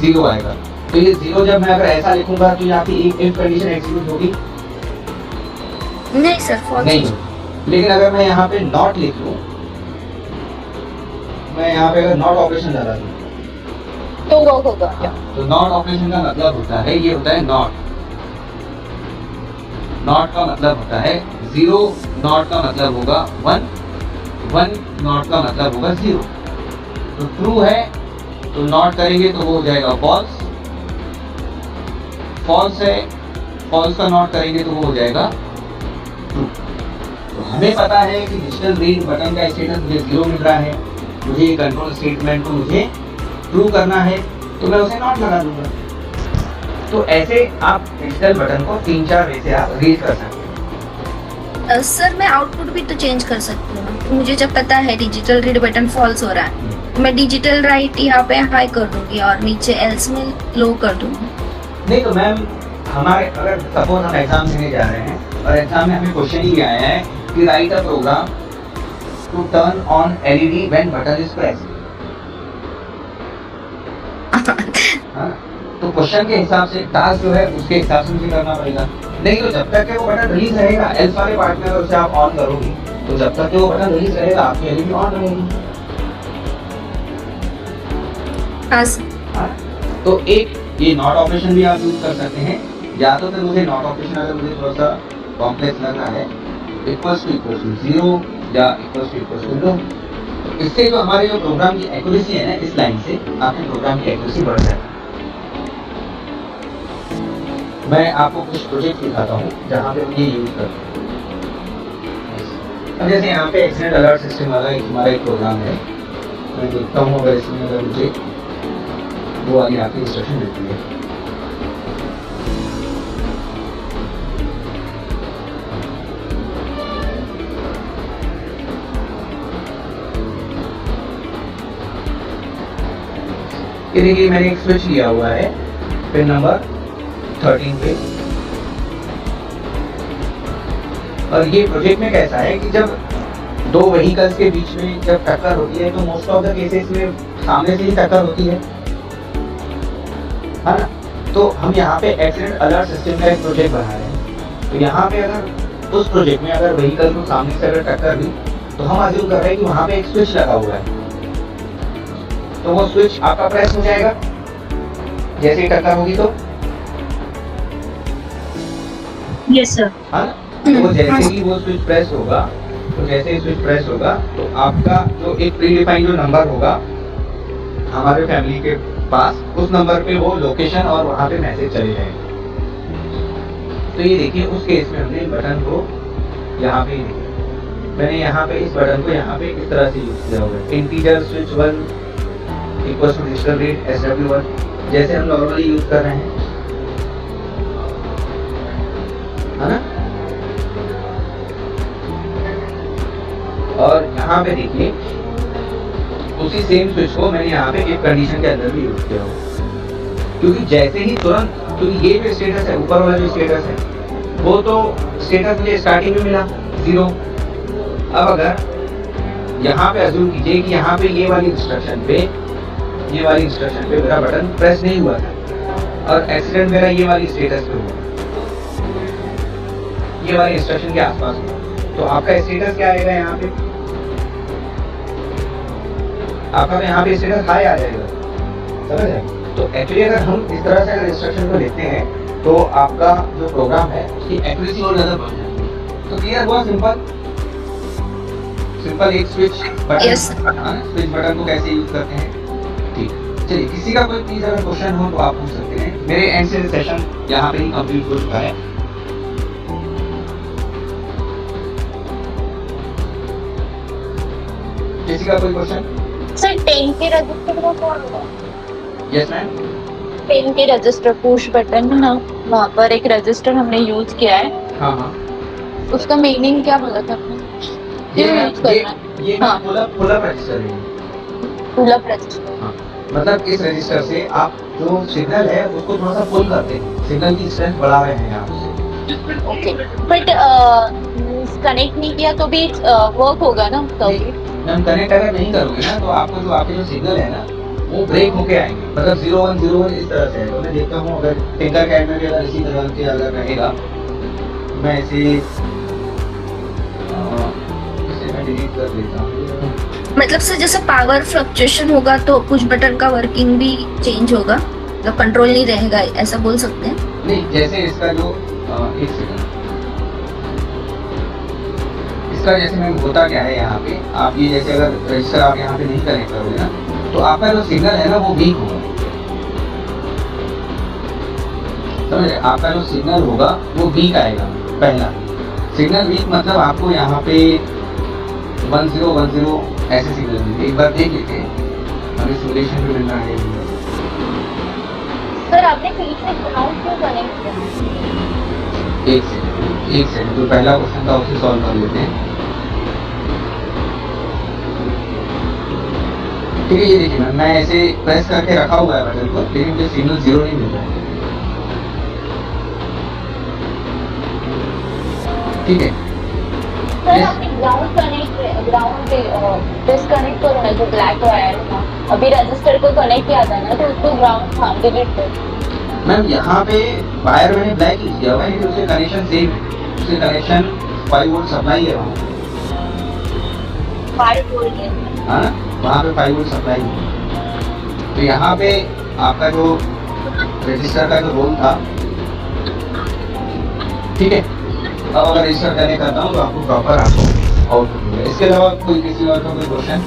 0 आएगा। तो ये 0 जब मैं अगर ऐसा लिखूंगा तो यहाँ की इफ कंडीशन एग्जीक्यूट होगी, नहीं सर फॉल्स नहीं होगी। लेकिन अगर मैं यहाँ पे नॉट लिख लूँ, मैं यहाँ पे अगर नॉट ऑपरेशन लगा दूँ तो वो होगा क्या? तो नॉट ऑपरेशन का मतलब होता है, ये होता है नॉट। नॉट का मतलब होता है 0, नॉट का मतलब होगा 1, 1 नॉट का मतलब होगा 0। तो ट्रू है तो नॉट करेंगे तो वो हो जाएगा फॉल्स, फॉल्स है, फॉल्स का नॉट करेंगे तो वो हो जाएगा ट्रू। तो हमें पता है कि डिजिटल रीड बटन का स्टेटस मुझे 0 मिल रहा है, मुझे ये कंट्रोल स्टेटमेंट को मुझे ट्रू करना है, तो मैं उसे नॉट लगा दूंगा। तो ऐसे आप डिजिटल बटन को 3-4 वे से आप रीड कर सकते हैं। सर मैं आउटपुट भी तो चेंज कर सकती हूँ। मुझे जब पता है डिजिटल रीड बटन फॉल्स हो रहा है, मैं डिजिटल राइट यहाँ पे हाई कर दूंगी और नीचे एल्स में लो कर दूंगी। नहीं तो मैम, हमारे अगर सपोज हम एग्जाम देने जा रहे हैं और एग्जाम में हमें क्वेश्चन ही आया है कि write a program to turn on LED when button is pressed, तो क्वेश्चन के हिसाब से टास्क जो है उसके हिसाब से मुझे करना पड़ेगा। नहीं तो जब तक कि वो बटन रिलीज रहेगा, एल्स वाले पार्ट में अगर उसे आप ऑन करोगी तो जब तक कि वो बटन रिलीज रहेगा आपकी एलईडी ऑन रहेगी। हाँ सर। तो एक ये नॉट ऑपरेशन भी आप यूज कर सकते हैं, या तो फिर मुझे नॉट ऑपरेशन अगर मुझे थोड़ा सा कॉम्प्लेक्स लग रहा है, इक्वल्स टू 0 या इक्वल्स टू लो, तो इससे जो हमारे जो प्रोग्राम की एक्यूरेसी है ना, इस लाइन से आपके प्रोग्राम की एक्यूरेसी बढ़ जाएगी। मैं आपको कुछ प्रोजेक्ट दिखाता हूँ जहाँ पे ये यूज करते हैं। अब जैसे यहाँ पे एक्सीडेंट अलर्ट सिस्टम वाला हमारा एक प्रोग्राम है, मैं देखता हूँ अगर इसमें अगर मुझे वो वाली आपकी इंस्ट्रक्शन मिलती है। ये देखिए मैंने एक स्विच लिया हुआ है पिन नंबर 13 पे, और ये प्रोजेक्ट में कैसा है कि जब दो व्हीकल्स के बीच में जब टक्कर होती है तो मोस्ट ऑफ द केसेस में सामने से ही टक्कर होती है ना। तो हम यहाँ पे एक्सीडेंट अलर्ट सिस्टम का एक प्रोजेक्ट बना रहे हैं। तो यहाँ पे अगर उस प्रोजेक्ट में अगर व्हीकल को सामने से अगर टक्कर हुई तो हम अज्यूम कर रहे हैं कि वहाँ पे एक स्विच लगा हुआ है, तो वो स्विच आपका प्रेस हो जाएगा जैसे ही टक्कर होगी तो, यस सर। हाँ। तो जैसे ही वो स्विच प्रेस होगा, तो जैसे ही स्विच प्रेस होगा तो आपका जो एक प्रीडिफाइंड जो नंबर होगा हमारे फैमिली के पास, उस नंबर पे वो लोकेशन और वहाँ पे मैसेज चले जाएंगे। तो ये देखिए उस केस में हमने बटन को यहाँ पे, मैंने यहाँ पे इस बटन को यहाँ पे इस तरह से यूज किया हुआ है, integer switch 1 equals to digital read SW1, जैसे हम नॉर्मली यूज कर रहे हैं, है ना। और यहाँ पे देखिए उसी सेम स्विच को मैंने यहाँ पे एक कंडीशन के अंदर भी यूज किया हो, क्योंकि जैसे ही तुरंत, क्योंकि ये जो स्टेटस है ऊपर वाला जो स्टेटस है वो तो स्टेटस मुझे स्टार्टिंग में मिला 0। अब अगर यहाँ पे अज्यूम कीजिए कि यहाँ पे ये वाली इंस्ट्रक्शन पे मेरा बटन प्रेस नहीं हुआ था और एक्सीडेंट मेरा ये वाली स्टेटस पे हुआ, ये वाली इंस्ट्रक्शन के आसपास हुआ, तो आपका स्टेटस क्या आएगा यहाँ पे, आपका तो यहाँ पे स्टेटस हाई आ जाएगा, समझ रहे। तो एक्चुअली अगर हम इस तरह से अगर इंस्ट्रक्शन को लेते हैं तो आपका जो प्रोग्राम है उसकी एक्यूरेसी और ज़्यादा बढ़ जाएगी। तो क्लियर हुआ, सिंपल एक स्विच बटन, स्विच बटन को कैसे यूज करते हैं। ठीक, चलिए किसी का कोई प्लीज अगर क्वेश्चन हो तो आप पूछ सकते हैं। मेरे एंड से सेशन यहाँ पे ही कंप्लीट हो चुका है। किसी का कोई क्वेश्चन? सर 10 के रजिस्टर का कौन होगा? Yes ma'am. 10 के रजिस्टर पुश बटन है ना, वहाँ पर एक रजिस्टर हमने यूज किया है। हाँ हाँ। उसका मीनिंग क्या बोला था आपने? ये यूज करना है। ये हाँ। पुल अप रजिस्टर है। Pull up resistor. हाँ, मतलब इस रजिस्टर से आप जो सिग्नल है उसको थोड़ा सा पुल करते हैं, सिग्नल की स्ट्रेंथ बढ़ा रहे हैं आप। ओके, बट कनेक्ट नहीं किया तो भी वर्क होगा ना तभी? हम कनेक्ट अगर नहीं करोगे ना तो आपको जो आपके जो सिग्नल है ना वो ब्रेक होके आएंगे, मतलब 0101 इस तरह से है। तो मैं देखता हूँ अगर टिंकर कैड में भी अगर इसी तरह के अगर रहेगा, मैं इसे मैं डिलीट कर देता हूँ। मतलब सर जैसे पावर फ्लक्चुएशन होगा तो पुश बटन का वर्किंग भी चेंज होगा, मतलब कंट्रोल नहीं रहेगा, ऐसा बोल सकते हैं? नहीं, जैसे इसका जो एक सेकंड, इसका जैसे मैं होता क्या है यहाँ पे, आप ये जैसे अगर रजिस्टर आप यहाँ पे नहीं कनेक्ट करोगे ना तो आपका जो सिग्नल है ना वो वीक होगा। समझे? आपका जो सिग्नल होगा वो वीक आएगा। पहला सिग्नल वीक मतलब आपको यहाँ पे 1010 ऐसे सिग्नल मिलेंगे। एक बार देख लेते हैं हमें सिमुलेशन में मिल रहा है। सर आपने बीच में ग्राउंड क्यों कनेक्ट किया? एक सेकंड जो पहला क्वेश्चन था उसे सॉल्व कर लेते हैं। ठीक है, ये देखिए मैम, मैं ऐसे प्रेस करके रखा हुआ है बटन को, लेकिन मुझे सिग्नल 0 नहीं मिल रहा है। ठीक है, सर आपने ग्राउंड डिस्कनेक्ट करो ना, जो ब्लैक वायर था अभी रजिस्टर को कनेक्ट किया था ना, तो उसको ग्राउंड था डिलीट कर। मैम यहाँ पे वायर मैंने ब्लैक ही किया हुआ है, लेकिन उसके कनेक्शन सेम है। उसके कनेक्शन 5 वोल्ट सप्लाई है वहाँ, 5 वोल्ट है। हाँ ना, वहाँ पे 5 वोल्ट सप्लाई है। तो यहाँ पे आपका जो रजिस्टर का जो रोल था, ठीक है, अब अगर रजिस्टर करने करता हूँ तो आपको प्रॉपर आपको आउटपुट मिलेगा। इसके अलावा कोई किसी और का कोई क्वेश्चन?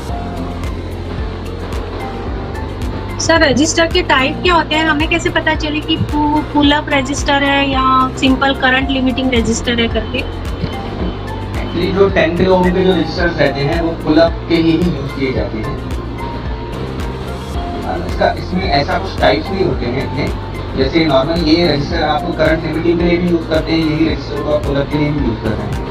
सर रजिस्टर के टाइप क्या होते हैं, हमें कैसे पता चले कि पुल अप रजिस्टर है या सिंपल करंट लिमिटिंग रजिस्टर है करके? एक्चुअली जो 10 किलो ओम के जो रजिस्टर्स रहते हैं वो पुल अप के लिए ही यूज किए जाते हैं। इसमें ऐसा कुछ टाइप्स भी होते हैं अपने, जैसे नॉर्मल ये रजिस्टर आपको करंट लिमिटिंग के लिए भी यूज करते हैं, यही रजिस्टर को आप पुल अप के लिए भी यूज कर रहे हैं।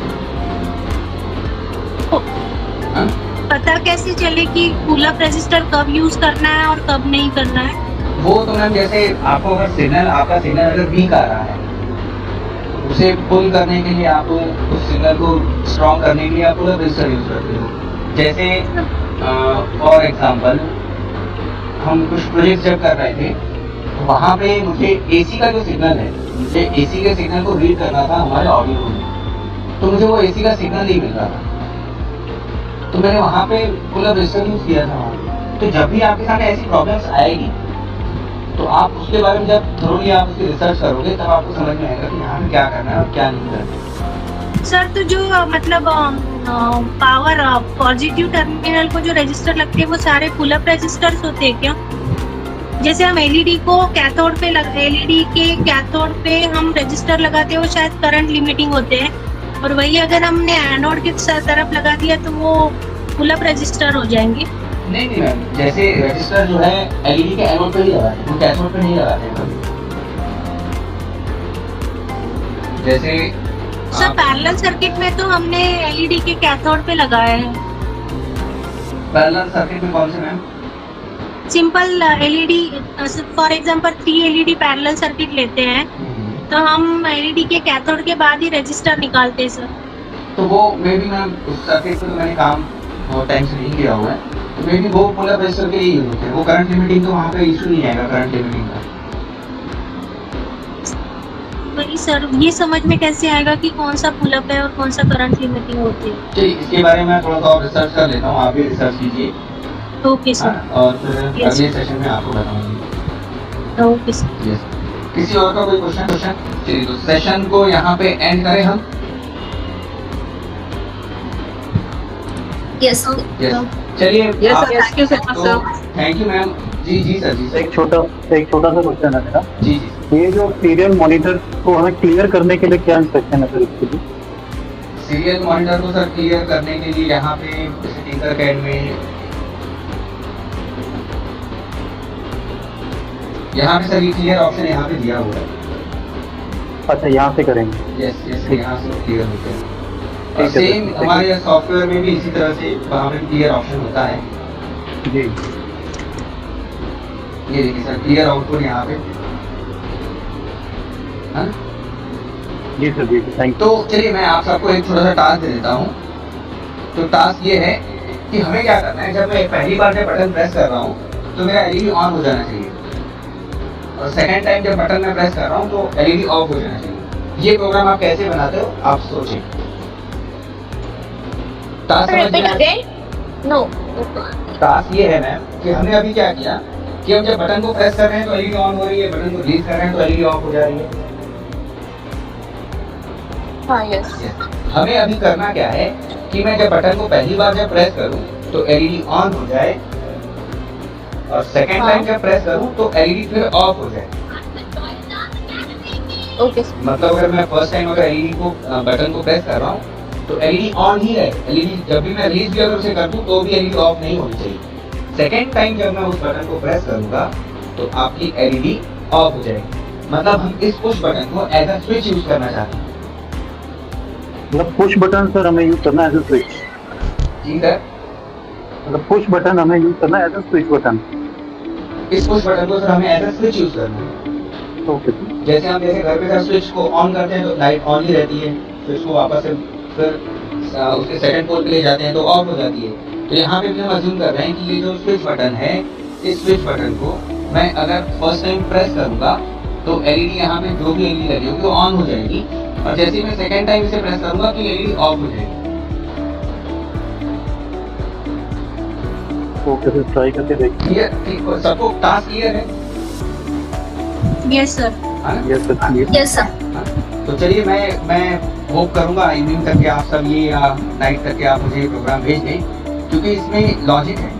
हाँ? पता कैसे चले कि पुल अप रजिस्टर कब यूज करना है और कब नहीं करना है? वो तो मैम जैसे आपको अगर सिग्नल, आपका सिग्नल अगर वीक आ रहा है, उसे पुल करने के लिए आप उस सिग्नल को स्ट्रॉन्ग करने के लिए आप पुल अप रजिस्टर यूज करते हो। जैसे फॉर एग्जांपल हम कुछ प्रोजेक्ट जब कर रहे थे, वहाँ पे मुझे एसी का जो सिग्नल है, मुझे एसी के सिग्नल को रीड करना था हमारे ऑडियो रूम में, तो मुझे वो एसी का सिग्नल नहीं मिल रहा था, तो मैंने वहाँ पे पुल अप रजिस्टर यूज किया था वहाँ। तो जब भी आपके सामने ऐसी प्रॉब्लम्स आएगी तो आप उसके बारे में जब थोड़ी आप उसकी रिसर्च करोगे तब आपको समझ में आएगा कि यहाँ पे क्या करना है और क्या नहीं करना है। सर तो जो मतलब पावर पॉजिटिव टर्मिनल को जो रजिस्टर लगते हैं वो सारे पुल अप रजिस्टर्स होते हैं क्या? जैसे हम एलईडी को कैथोड पे एलईडी के कैथोड पे हम रजिस्टर लगाते हैं, वो शायद करंट लिमिटिंग होते हैं, और वही अगर हमने एनोड की तरफ लगा दिया तो वो पुल अप रजिस्टर हो जाएंगे। नहीं मैम, जैसे रजिस्टर जो है एलईडी के एनोड पे ही लगाते हैं, वो कैथोड पे नहीं लगाते हैं कभी। जैसे सर पैरेलल सर्किट में तो हमने एलईडी के कैथोड पे लगाया है। पैरेलल सर्किट में कौन से ma'am? Simple LED, for example 3 LED parallel circuit लेते हैं तो हम एलईडी के कैथोड के बाद ही रजिस्टर निकालते हैं सर। तो वो मे बी मैम उस सर्किट पे तो मैंने काम बहुत टाइम से नहीं किया हुआ है, तो मे बी वो पुल अप रजिस्टर के लिए यूज होते हैं। वो करंट लिमिटिंग तो वहाँ पे इशू नहीं आएगा करंट लिमिटिंग का। वही सर, ये समझ में कैसे आएगा कि कौन सा पुल अप है और कौन सा करंट लिमिटिंग होती है? चलिए इसके बारे में थोड़ा सा और रिसर्च कर लेता हूँ, आप भी रिसर्च कीजिए। Okay sir. और फिर अगले सेशन में आपको बताऊंगी। Okay sir. यस, किसी और का कोई क्वेश्चन? चलिए तो सेशन को यहाँ पे एंड करें हम। यस चलिए Yes, sir. Thank you so much, sir. Thank you ma'am. जी सर, जी सर। एक छोटा सा क्वेश्चन है मेरा। जी। ये जो सीरियल मॉनिटर को हमें क्लियर करने के लिए क्या इंस्ट्रक्शन है सर इसके लिए? सीरियल मॉनिटर को सर क्लियर करने के लिए यहाँ पे टिंकरकैड में यहाँ पे सर ये क्लियर ऑप्शन यहाँ पे दिया हुआ है। अच्छा, यहाँ से करेंगे। यस, यहाँ से क्लियर होते हैं। और ठीक है, सेम ठीक है। हमारे सॉफ्टवेयर में भी इसी तरह से वहाँ पे क्लियर ऑप्शन होता है। जी। ये देखिए सर, क्लियर आउटपुट यहाँ पे, हाँ? जी सर, जी थैंक तो चलिए मैं आप सबको एक छोटा सा टास्क दे देता हूँ। तो टास्क ये है कि हमें क्या करना है, जब मैं पहली बार जब बटन प्रेस कर रहा हूँ तो मेरा एलईडी ऑन हो जाना चाहिए, और सेकंड टाइम जब बटन मैं प्रेस कर रहा हूँ तो एलईडी ऑफ हो जाना चाहिए। ये प्रोग्राम आप कैसे बनाते हो आप सोचें। टास्क समझ में रिपीट आया? अगेन। नो। टास्क ये है मैम कि हमने अभी क्या किया कि हम जब बटन को प्रेस कर रहे हैं तो एलईडी ऑन हो रही है, बटन को रिलीज कर रहे हैं तो एलईडी ऑफ हो जा रही है। हाँ यस। हमें अभी करना क्या है कि मैं जब बटन को पहली बार जब प्रेस करूं तो एलईडी ऑन हो जाए, और सेकंड टाइम जब प्रेस करूं तो एलईडी फिर ऑफ हो जाए। Okay sir. मतलब अगर मैं फर्स्ट टाइम अगर एलईडी को बटन को प्रेस कर रहा हूँ तो एलईडी ऑन ही है, एलईडी जब भी मैं रिलीज भी अगर उसे कर दूँ तो भी एलईडी ऑफ नहीं होनी चाहिए। सेकेंड टाइम जब मैं उस बटन को प्रेस करूंगा तो आपकी एलईडी ऑफ हो जाएगी। मतलब हम इस पुश बटन को एज अ स्विच यूज करना चाहते हैं। मतलब पुश बटन सर हमें यूज करना है एज अ स्विच। जी सर, मतलब पुश बटन हमें यूज करना है एज अ स्विच बटन। इस पुश बटन को सर हमें एज अ स्विच यूज करना है। Okay sir. जैसे हम घर पे सर स्विच को ऑन करते हैं तो लाइट ऑन ही रहती है, स्विच को वापस से फिर उसके सेकंड पोल पे ले जाते हैं तो ऑफ हो जाती है। तो यहाँ पे भी हम अज्यूम कर रहे हैं कि ये जो स्विच बटन है, इस स्विच बटन को मैं अगर फर्स्ट टाइम प्रेस करूंगा तो एलईडी यहाँ पे जो भी एलईडी लगी होगी वो ऑन हो जाएगी, और जैसे ही मैं सेकंड टाइम इसे प्रेस करूंगा तो एलईडी ऑफ हो जाएगी। ओके सर, ट्राई करके देखिए। क्लियर? सबको टास्क क्लियर है? Yes sir. हाँ ना? Yes sir, please. Yes sir. हाँ? तो चलिए मैं होप करूंगा इवनिंग तक के आप सब ये या नाइट तक के आप मुझे प्रोग्राम भेज दें, क्योंकि इसमें लॉजिक है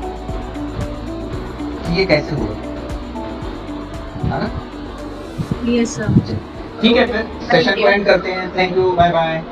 कि ये कैसे हुआ, है ना? Yes sir. ठीक है, फिर सेशन को एंड करते हैं। Thank you, bye bye.